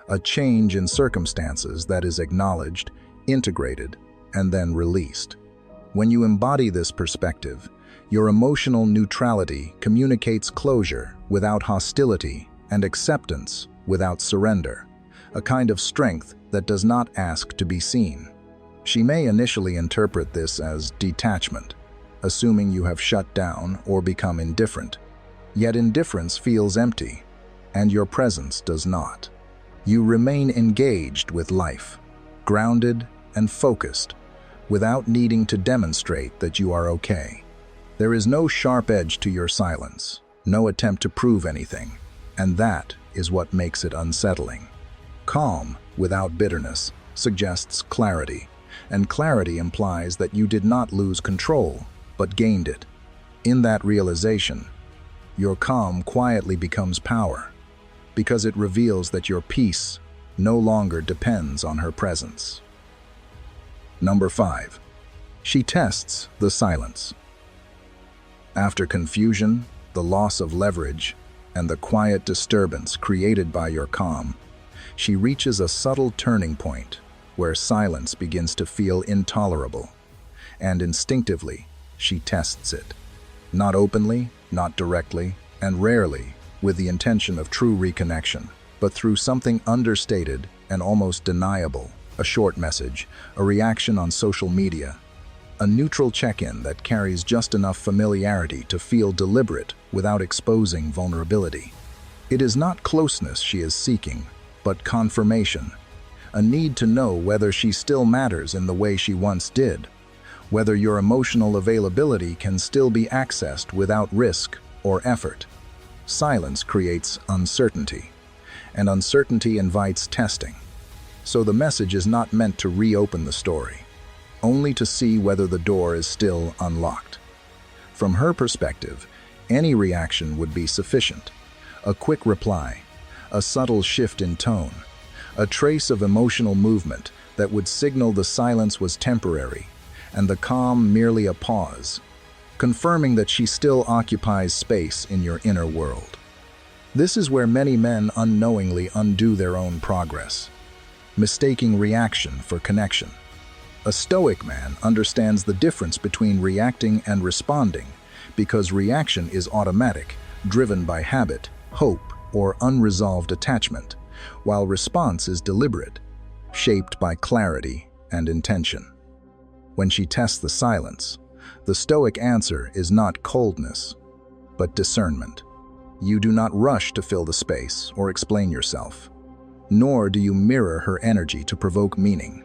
a change in circumstances that is acknowledged, integrated, and then released. When you embody this perspective, your emotional neutrality communicates closure without hostility and acceptance without surrender, a kind of strength that does not ask to be seen. She may initially interpret this as detachment, assuming you have shut down or become indifferent. Yet indifference feels empty, and your presence does not. You remain engaged with life, grounded and focused, without needing to demonstrate that you are okay. There is no sharp edge to your silence, no attempt to prove anything, and that is what makes it unsettling. Calm, without bitterness, suggests clarity, and clarity implies that you did not lose control, but gained it. In that realization, your calm quietly becomes power, because it reveals that your peace no longer depends on her presence. Number 5. She tests the silence. After confusion, the loss of leverage, and the quiet disturbance created by your calm, she reaches a subtle turning point where silence begins to feel intolerable, and instinctively, she tests it. Not openly, not directly, and rarely with the intention of true reconnection, but through something understated and almost deniable, a short message, a reaction on social media, a neutral check-in that carries just enough familiarity to feel deliberate without exposing vulnerability. It is not closeness she is seeking, but confirmation, a need to know whether she still matters in the way she once did, whether your emotional availability can still be accessed without risk or effort. Silence creates uncertainty, and uncertainty invites testing. So the message is not meant to reopen the story, only to see whether the door is still unlocked. From her perspective, any reaction would be sufficient. A quick reply, a subtle shift in tone, a trace of emotional movement that would signal the silence was temporary and the calm merely a pause, confirming that she still occupies space in your inner world. This is where many men unknowingly undo their own progress. mistaking reaction for connection. A Stoic man understands the difference between reacting and responding, because reaction is automatic, driven by habit, hope, or unresolved attachment, while response is deliberate, shaped by clarity and intention. When she tests the silence, the Stoic answer is not coldness, but discernment. You do not rush to fill the space or explain yourself, nor do you mirror her energy to provoke meaning.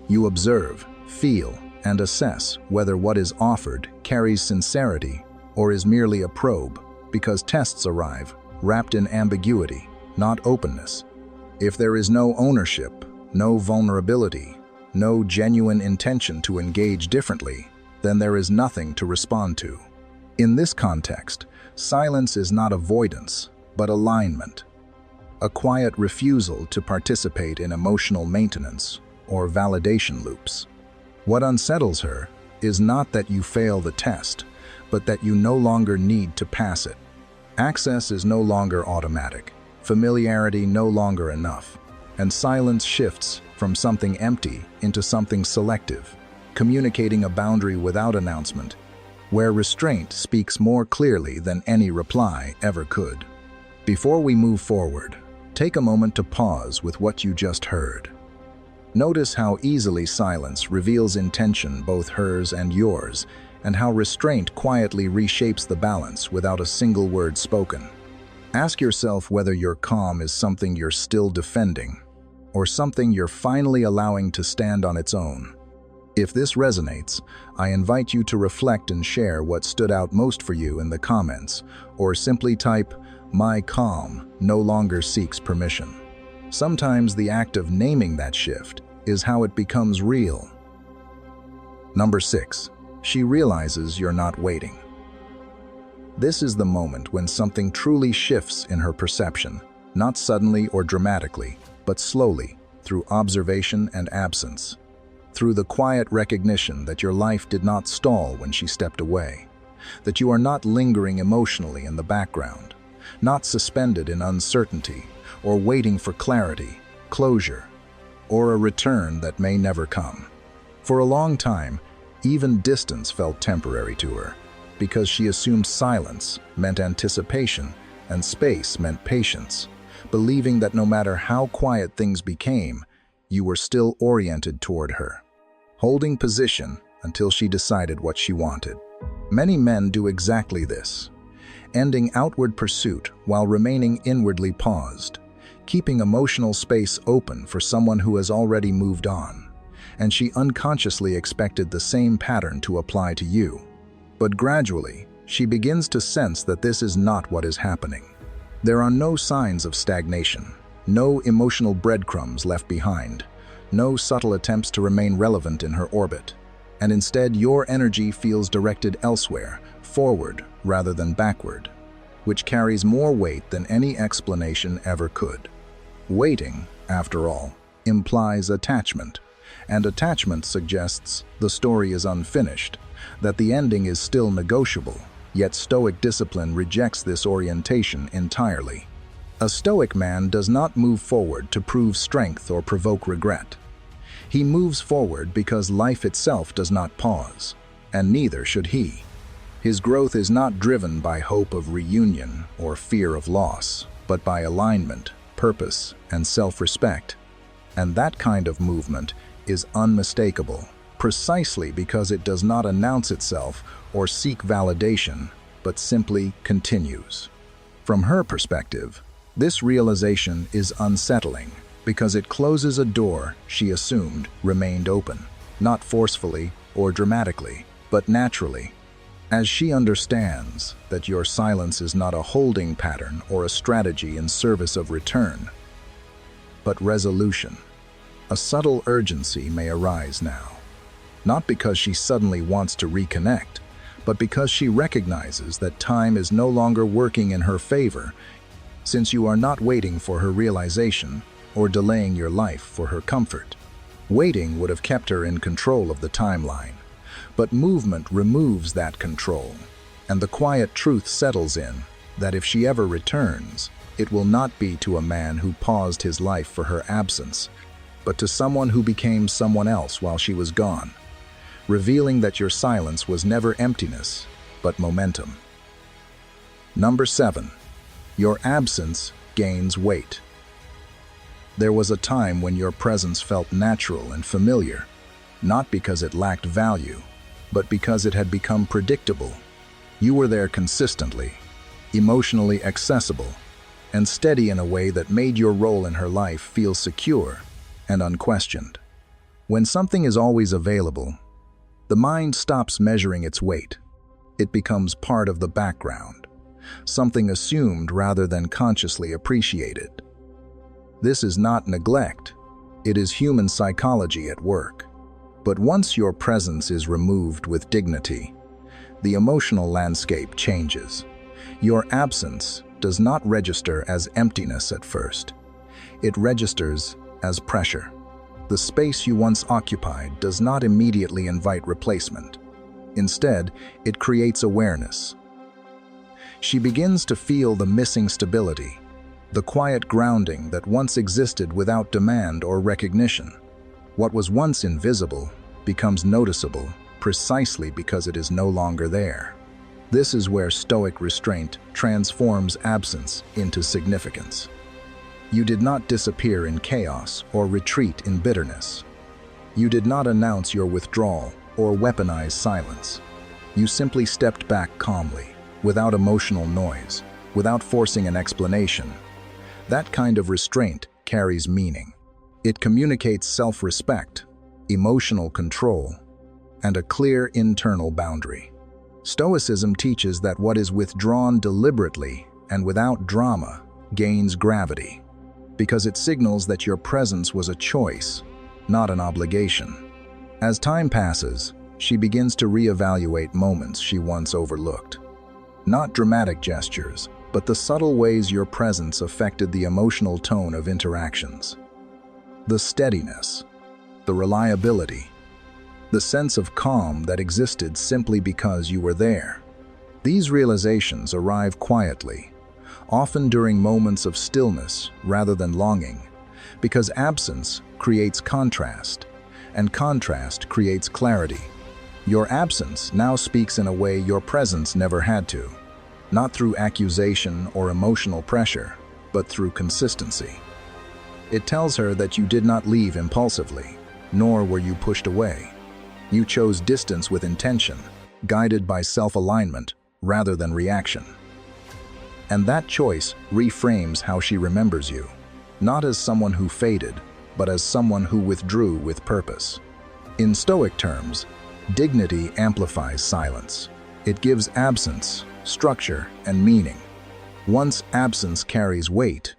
You observe, feel, and assess whether what is offered carries sincerity or is merely a probe, because tests arrive wrapped in ambiguity, not openness. If there is no ownership, no vulnerability, no genuine intention to engage differently, then there is nothing to respond to. In this context, silence is not avoidance, but alignment, a quiet refusal to participate in emotional maintenance or validation loops. What unsettles her is not that you fail the test, but that you no longer need to pass it. Access is no longer automatic, familiarity no longer enough, and silence shifts from something empty into something selective, communicating a boundary without announcement, where restraint speaks more clearly than any reply ever could. Before we move forward, take a moment to pause with what you just heard. Notice how easily silence reveals intention, both hers and yours, and how restraint quietly reshapes the balance without a single word spoken. Ask yourself whether your calm is something you're still defending, or something you're finally allowing to stand on its own. If this resonates, I invite you to reflect and share what stood out most for you in the comments, or simply type, "My calm no longer seeks permission." Sometimes the act of naming that shift is how it becomes real. Number 6. She realizes you're not waiting. This is the moment when something truly shifts in her perception, not suddenly or dramatically, but slowly, through observation and absence, through the quiet recognition that your life did not stall when she stepped away, that you are not lingering emotionally in the background, not suspended in uncertainty, or waiting for clarity, closure, or a return that may never come. For a long time, even distance felt temporary to her, because she assumed silence meant anticipation and space meant patience, believing that no matter how quiet things became, you were still oriented toward her, holding position until she decided what she wanted. Many men do exactly this, ending outward pursuit while remaining inwardly paused, keeping emotional space open for someone who has already moved on, and she unconsciously expected the same pattern to apply to you. But gradually, she begins to sense that this is not what is happening. There are no signs of stagnation, no emotional breadcrumbs left behind, no subtle attempts to remain relevant in her orbit, and instead your energy feels directed elsewhere, forward rather than backward, which carries more weight than any explanation ever could. Waiting, after all, implies attachment, and attachment suggests the story is unfinished, that the ending is still negotiable, yet Stoic discipline rejects this orientation entirely. A Stoic man does not move forward to prove strength or provoke regret. He moves forward because life itself does not pause, and neither should he. His growth is not driven by hope of reunion or fear of loss, but by alignment, purpose, and self-respect. And that kind of movement is unmistakable, precisely because it does not announce itself or seek validation, but simply continues. From her perspective, this realization is unsettling because it closes a door she assumed remained open, not forcefully or dramatically, but naturally. As she understands that your silence is not a holding pattern or a strategy in service of return, but resolution, a subtle urgency may arise now. Not because she suddenly wants to reconnect, but because she recognizes that time is no longer working in her favor, since you are not waiting for her realization or delaying your life for her comfort. Waiting would have kept her in control of the timeline, but movement removes that control, and the quiet truth settles in that if she ever returns, it will not be to a man who paused his life for her absence, but to someone who became someone else while she was gone, revealing that your silence was never emptiness, but momentum. Number 7. Your absence gains weight. There was a time when your presence felt natural and familiar, not because it lacked value, but because it had become predictable. You were there consistently, emotionally accessible, and steady in a way that made your role in her life feel secure and unquestioned. When something is always available, the mind stops measuring its weight. It becomes part of the background, something assumed rather than consciously appreciated. This is not neglect, it is human psychology at work. But once your presence is removed with dignity, the emotional landscape changes. Your absence does not register as emptiness at first. It registers as pressure. The space you once occupied does not immediately invite replacement. Instead, it creates awareness. She begins to feel the missing stability, the quiet grounding that once existed without demand or recognition. What was once invisible becomes noticeable precisely because it is no longer there. This is where Stoic restraint transforms absence into significance. You did not disappear in chaos or retreat in bitterness. You did not announce your withdrawal or weaponize silence. You simply stepped back calmly, without emotional noise, without forcing an explanation. That kind of restraint carries meaning. It communicates self-respect, emotional control, and a clear internal boundary. Stoicism teaches that what is withdrawn deliberately and without drama gains gravity, because it signals that your presence was a choice, not an obligation. As time passes, she begins to reevaluate moments she once overlooked. Not dramatic gestures, but the subtle ways your presence affected the emotional tone of interactions. The steadiness, the reliability, the sense of calm that existed simply because you were there. These realizations arrive quietly, often during moments of stillness rather than longing, because absence creates contrast, and contrast creates clarity. Your absence now speaks in a way your presence never had to, not through accusation or emotional pressure, but through consistency. It tells her that you did not leave impulsively, nor were you pushed away. You chose distance with intention, guided by self-alignment rather than reaction. And that choice reframes how she remembers you, not as someone who faded, but as someone who withdrew with purpose. In Stoic terms, dignity amplifies silence. It gives absence structure and meaning. Once absence carries weight,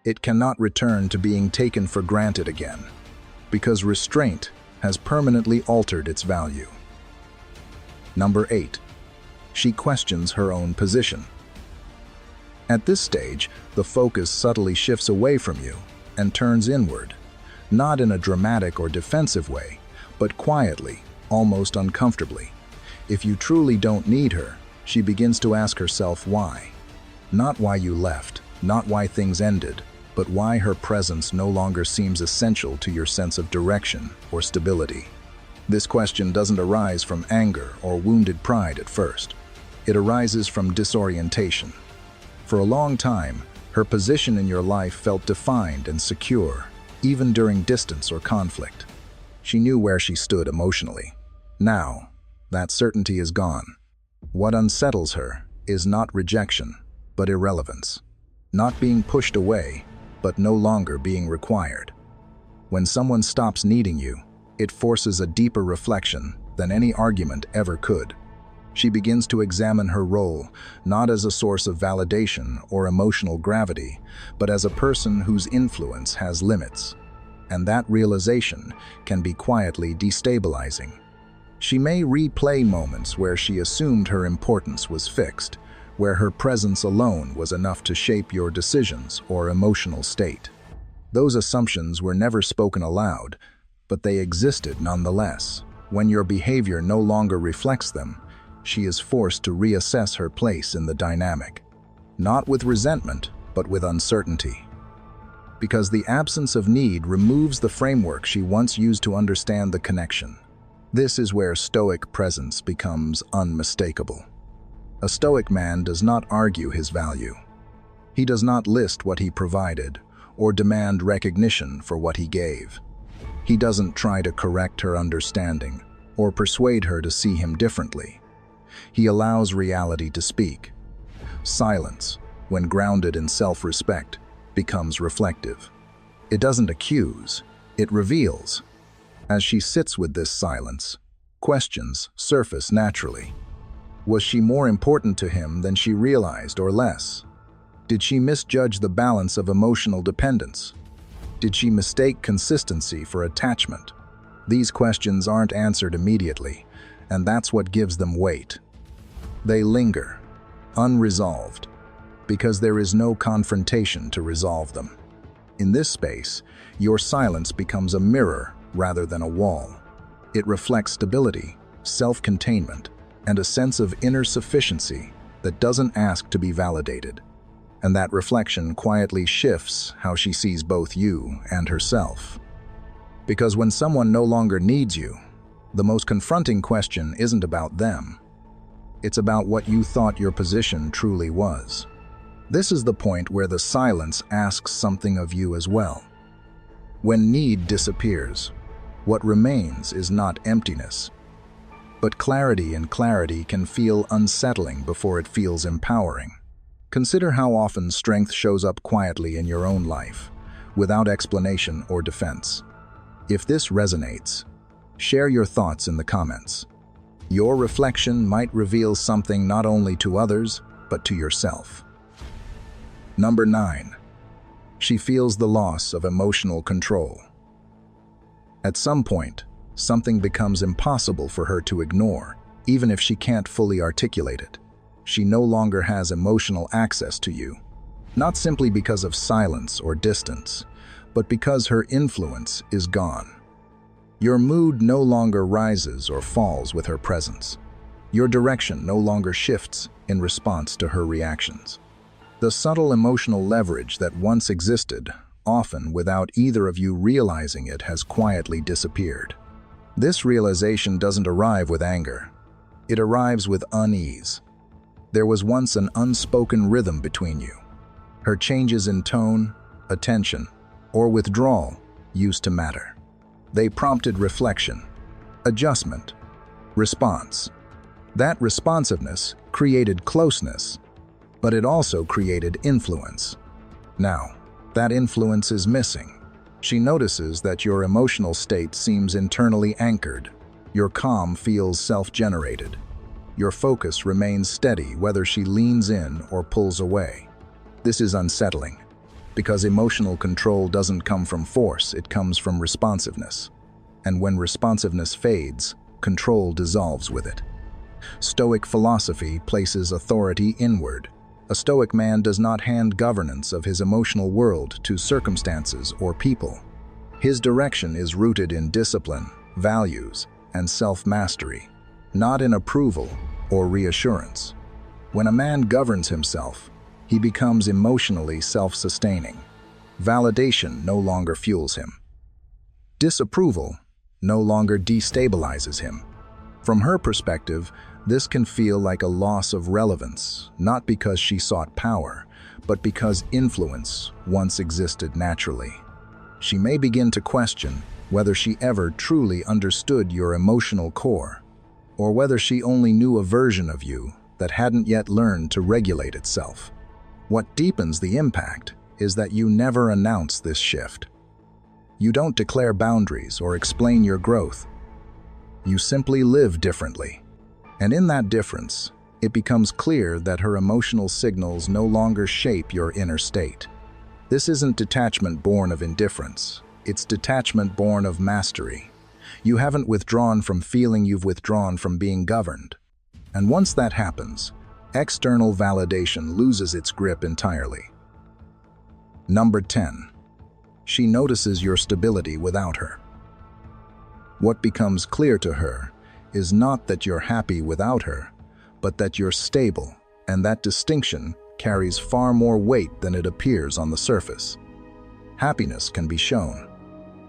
it cannot return to being taken for granted again, because restraint has permanently altered its value. Number 8. She questions her own position. At this stage, the focus subtly shifts away from you and turns inward, not in a dramatic or defensive way, but quietly, almost uncomfortably. If you truly don't need her, she begins to ask herself why. Not why you left, not why things ended, but why her presence no longer seems essential to your sense of direction or stability. This question doesn't arise from anger or wounded pride at first. It arises from disorientation. For a long time, her position in your life felt defined and secure, even during distance or conflict. She knew where she stood emotionally. Now, that certainty is gone. What unsettles her is not rejection, but irrelevance. Not being pushed away, but no longer being required. When someone stops needing you, it forces a deeper reflection than any argument ever could. She begins to examine her role, not as a source of validation or emotional gravity, but as a person whose influence has limits. And that realization can be quietly destabilizing. She may replay moments where she assumed her importance was fixed, where her presence alone was enough to shape your decisions or emotional state. Those assumptions were never spoken aloud, but they existed nonetheless. When your behavior no longer reflects them, she is forced to reassess her place in the dynamic, not with resentment, but with uncertainty. because the absence of need removes the framework she once used to understand the connection. This is where Stoic presence becomes unmistakable. A Stoic man does not argue his value. He does not list what he provided or demand recognition for what he gave. He doesn't try to correct her understanding or persuade her to see him differently. He allows reality to speak. Silence, when grounded in self-respect, becomes reflective. It doesn't accuse, it reveals. As she sits with this silence, questions surface naturally. Was she more important to him than she realized, or less? Did she misjudge the balance of emotional dependence? Did she mistake consistency for attachment? These questions aren't answered immediately, and that's what gives them weight. They linger, unresolved, because there is no confrontation to resolve them. In this space, your silence becomes a mirror rather than a wall. It reflects stability, self-containment, and a sense of inner sufficiency that doesn't ask to be validated. And that reflection quietly shifts how she sees both you and herself. Because when someone no longer needs you, the most confronting question isn't about them. It's about what you thought your position truly was. This is the point where the silence asks something of you as well. When need disappears, what remains is not emptiness. But clarity, and clarity can feel unsettling before it feels empowering. Consider how often strength shows up quietly in your own life, without explanation or defense. If this resonates, share your thoughts in the comments. Your reflection might reveal something not only to others, but to yourself. Number 9. She feels the loss of emotional control. At some point, something becomes impossible for her to ignore, even if she can't fully articulate it. She no longer has emotional access to you, not simply because of silence or distance, but because her influence is gone. Your mood no longer rises or falls with her presence. Your direction no longer shifts in response to her reactions. The subtle emotional leverage that once existed, often without either of you realizing it, has quietly disappeared. This realization doesn't arrive with anger. It arrives with unease. There was once an unspoken rhythm between you. Her changes in tone, attention, or withdrawal used to matter. They prompted reflection, adjustment, response. That responsiveness created closeness, but it also created influence. Now, that influence is missing. She notices that your emotional state seems internally anchored. Your calm feels self-generated. Your focus remains steady whether she leans in or pulls away. This is unsettling, because emotional control doesn't come from force, it comes from responsiveness. And when responsiveness fades, control dissolves with it. Stoic philosophy places authority inward. A Stoic man does not hand governance of his emotional world to circumstances or people. His direction is rooted in discipline, values, and self-mastery, not in approval or reassurance. When a man governs himself, he becomes emotionally self-sustaining. Validation no longer fuels him. Disapproval no longer destabilizes him. From her perspective, this can feel like a loss of relevance, not because she sought power, but because influence once existed naturally. She may begin to question whether she ever truly understood your emotional core, or whether she only knew a version of you that hadn't yet learned to regulate itself. What deepens the impact is that you never announce this shift. You don't declare boundaries or explain your growth. You simply live differently. And in that difference, it becomes clear that her emotional signals no longer shape your inner state. This isn't detachment born of indifference. It's detachment born of mastery. You haven't withdrawn from feeling, you've withdrawn from being governed. And once that happens, external validation loses its grip entirely. Number 10. She notices your stability without her. What becomes clear to her is not that you're happy without her, but that you're stable, and that distinction carries far more weight than it appears on the surface. Happiness can be shown.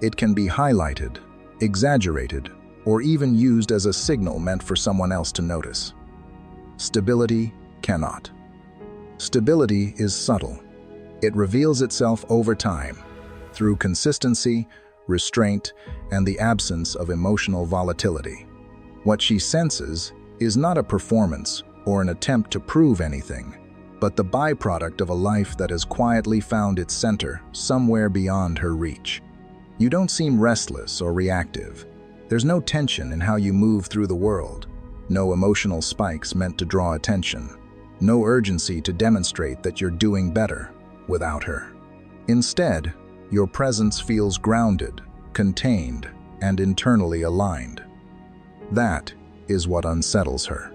It can be highlighted, exaggerated, or even used as a signal meant for someone else to notice. Stability cannot. Stability is subtle. It reveals itself over time, through consistency, restraint, and the absence of emotional volatility. What she senses is not a performance or an attempt to prove anything, but the byproduct of a life that has quietly found its center somewhere beyond her reach. You don't seem restless or reactive. There's no tension in how you move through the world, no emotional spikes meant to draw attention, no urgency to demonstrate that you're doing better without her. Instead, your presence feels grounded, contained, and internally aligned. That is what unsettles her.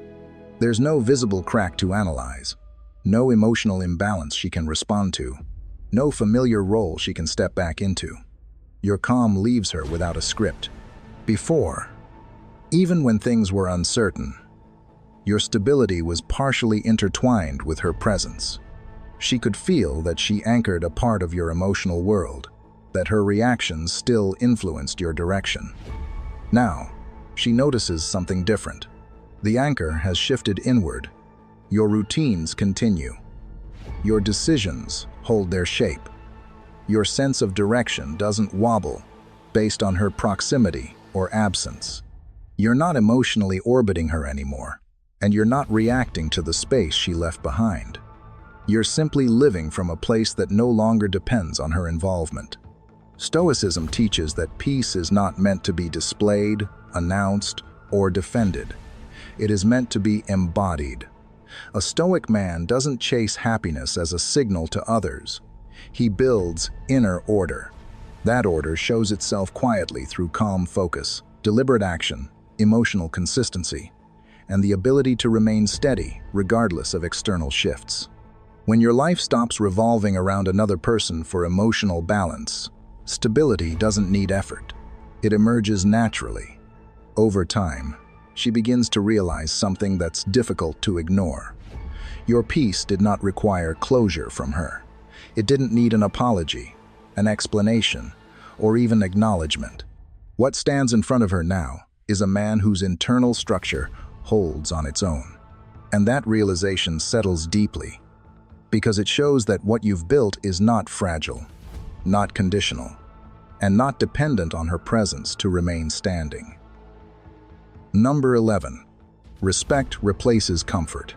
There's no visible crack to analyze, no emotional imbalance she can respond to, no familiar role she can step back into. Your calm leaves her without a script. Before, even when things were uncertain, your stability was partially intertwined with her presence. She could feel that she anchored a part of your emotional world, that her reactions still influenced your direction. Now, she notices something different. The anchor has shifted inward. Your routines continue. Your decisions hold their shape. Your sense of direction doesn't wobble based on her proximity or absence. You're not emotionally orbiting her anymore, and you're not reacting to the space she left behind. You're simply living from a place that no longer depends on her involvement. Stoicism teaches that peace is not meant to be displayed, announced, or defended. It is meant to be embodied. A Stoic man doesn't chase happiness as a signal to others. He builds inner order. That order shows itself quietly through calm focus, deliberate action, emotional consistency, and the ability to remain steady regardless of external shifts. When your life stops revolving around another person for emotional balance, stability doesn't need effort. It emerges naturally. Over time, she begins to realize something that's difficult to ignore. Your peace did not require closure from her. It didn't need an apology, an explanation, or even acknowledgement. What stands in front of her now is a man whose internal structure holds on its own. And that realization settles deeply, because it shows that what you've built is not fragile, not conditional, and not dependent on her presence to remain standing. Number 11. Respect replaces comfort.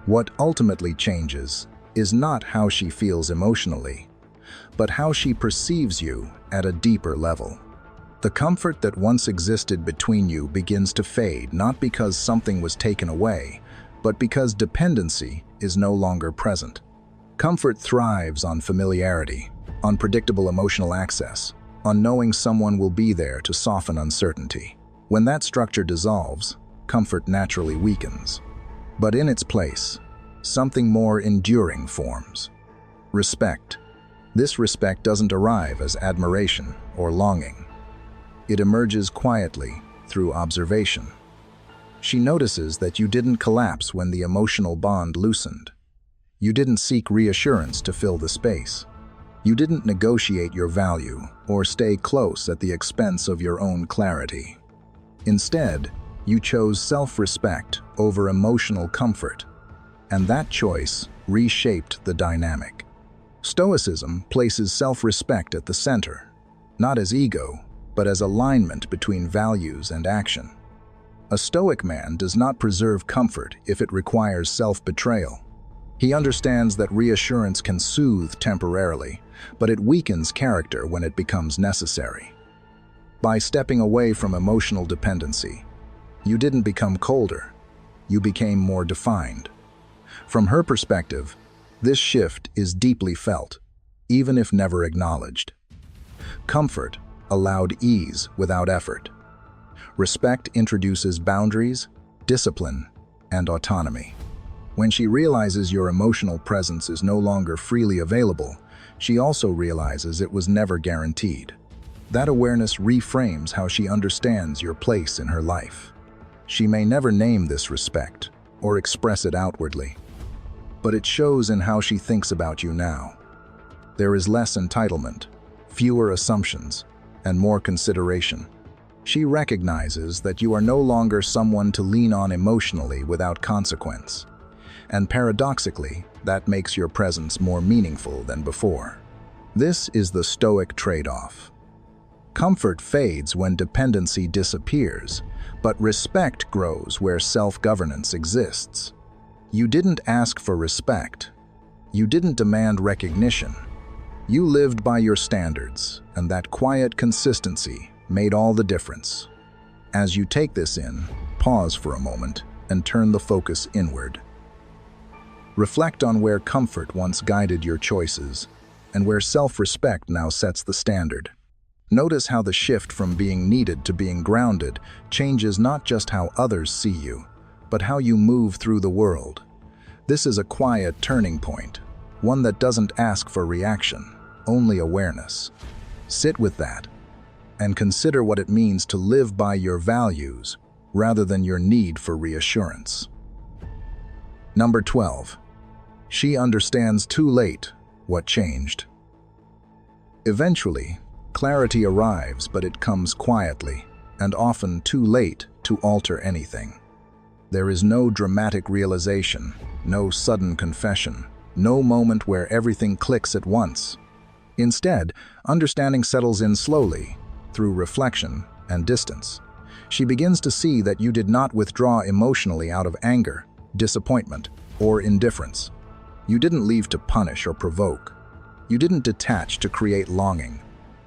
What ultimately changes is not how she feels emotionally, but how she perceives you at a deeper level. The comfort that once existed between you begins to fade, not because something was taken away, but because dependency is no longer present. Comfort thrives on familiarity, on predictable emotional access, on knowing someone will be there to soften uncertainty. When that structure dissolves, comfort naturally weakens. But in its place, something more enduring forms. Respect. This respect doesn't arrive as admiration or longing. It emerges quietly through observation. She notices that you didn't collapse when the emotional bond loosened. You didn't seek reassurance to fill the space. You didn't negotiate your value or stay close at the expense of your own clarity. Instead, you chose self-respect over emotional comfort, and that choice reshaped the dynamic. Stoicism places self-respect at the center, not as ego, but as alignment between values and action. A Stoic man does not preserve comfort if it requires self-betrayal. He understands that reassurance can soothe temporarily, but it weakens character when it becomes necessary. By stepping away from emotional dependency, you didn't become colder, you became more defined. From her perspective, this shift is deeply felt, even if never acknowledged. Comfort allowed ease without effort. Respect introduces boundaries, discipline, and autonomy. When she realizes your emotional presence is no longer freely available, she also realizes it was never guaranteed. That awareness reframes how she understands your place in her life. She may never name this respect or express it outwardly, but it shows in how she thinks about you now. There is less entitlement, fewer assumptions, and more consideration. She recognizes that you are no longer someone to lean on emotionally without consequence. And paradoxically, that makes your presence more meaningful than before. This is the Stoic trade-off. Comfort fades when dependency disappears, but respect grows where self-governance exists. You didn't ask for respect. You didn't demand recognition. You lived by your standards, and that quiet consistency made all the difference. As you take this in, pause for a moment and turn the focus inward. Reflect on where comfort once guided your choices, and where self-respect now sets the standard. Notice how the shift from being needed to being grounded changes not just how others see you, but how you move through the world. This is a quiet turning point, one that doesn't ask for reaction, only awareness. Sit with that, and consider what it means to live by your values rather than your need for reassurance. Number 12. She understands too late what changed. Eventually, clarity arrives, but it comes quietly, and often too late to alter anything. There is no dramatic realization, no sudden confession, no moment where everything clicks at once. Instead, understanding settles in slowly, through reflection and distance. She begins to see that you did not withdraw emotionally out of anger, disappointment, or indifference. You didn't leave to punish or provoke. You didn't detach to create longing.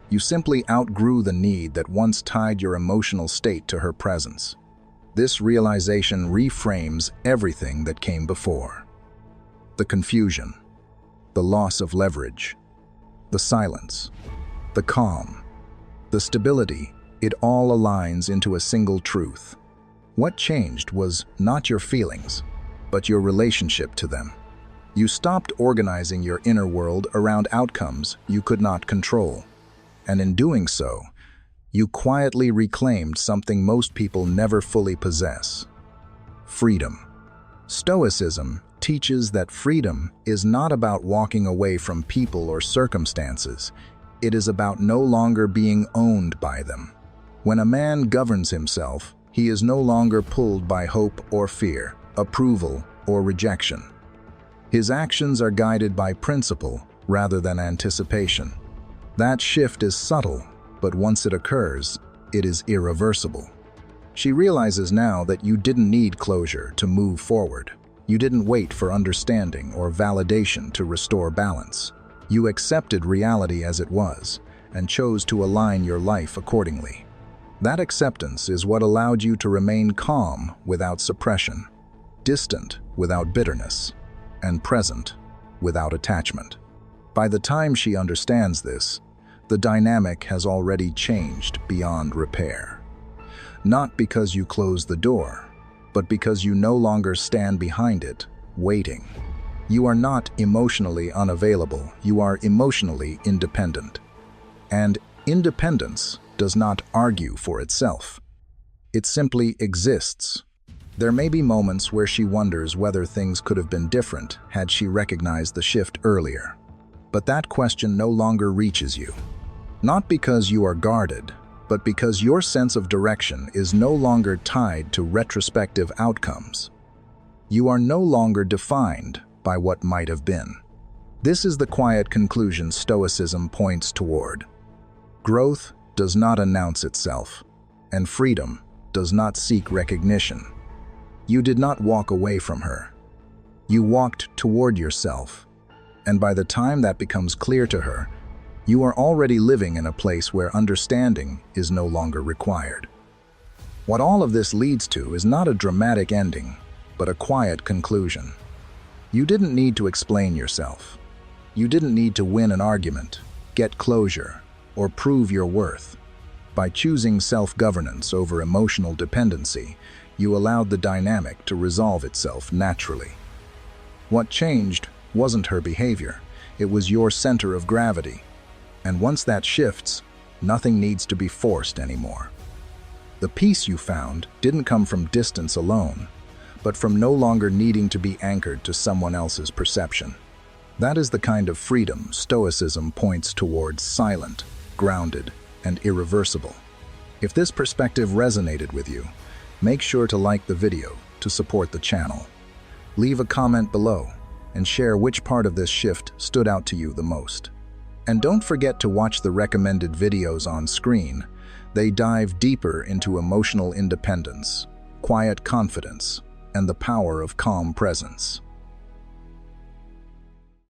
You simply outgrew the need that once tied your emotional state to her presence. This realization reframes everything that came before. The confusion, the loss of leverage, the silence, the calm, the stability, it all aligns into a single truth. What changed was not your feelings, but your relationship to them. You stopped organizing your inner world around outcomes you could not control. And in doing so, you quietly reclaimed something most people never fully possess: freedom. Stoicism teaches that freedom is not about walking away from people or circumstances. It is about no longer being owned by them. When a man governs himself, he is no longer pulled by hope or fear, approval or rejection. His actions are guided by principle rather than anticipation. That shift is subtle, but once it occurs, it is irreversible. She realizes now that you didn't need closure to move forward. You didn't wait for understanding or validation to restore balance. You accepted reality as it was and chose to align your life accordingly. That acceptance is what allowed you to remain calm without suppression, distant without bitterness, and present without attachment. By the time she understands this, the dynamic has already changed beyond repair. Not because you closed the door, but because you no longer stand behind it, waiting. You are not emotionally unavailable, you are emotionally independent. And independence does not argue for itself. It simply exists. There may be moments where she wonders whether things could have been different had she recognized the shift earlier. But that question no longer reaches you. Not because you are guarded, but because your sense of direction is no longer tied to retrospective outcomes. You are no longer defined by what might have been. This is the quiet conclusion Stoicism points toward. Growth does not announce itself, and freedom does not seek recognition. You did not walk away from her. You walked toward yourself, and by the time that becomes clear to her, you are already living in a place where understanding is no longer required. What all of this leads to is not a dramatic ending, but a quiet conclusion. You didn't need to explain yourself. You didn't need to win an argument, get closure, or prove your worth. By choosing self-governance over emotional dependency, you allowed the dynamic to resolve itself naturally. What changed wasn't her behavior, it was your center of gravity. And once that shifts, nothing needs to be forced anymore. The peace you found didn't come from distance alone, but from no longer needing to be anchored to someone else's perception. That is the kind of freedom Stoicism points towards: silent, grounded, and irreversible. If this perspective resonated with you, make sure to like the video to support the channel. Leave a comment below and share which part of this shift stood out to you the most. And don't forget to watch the recommended videos on screen. They dive deeper into emotional independence, quiet confidence, and the power of calm presence.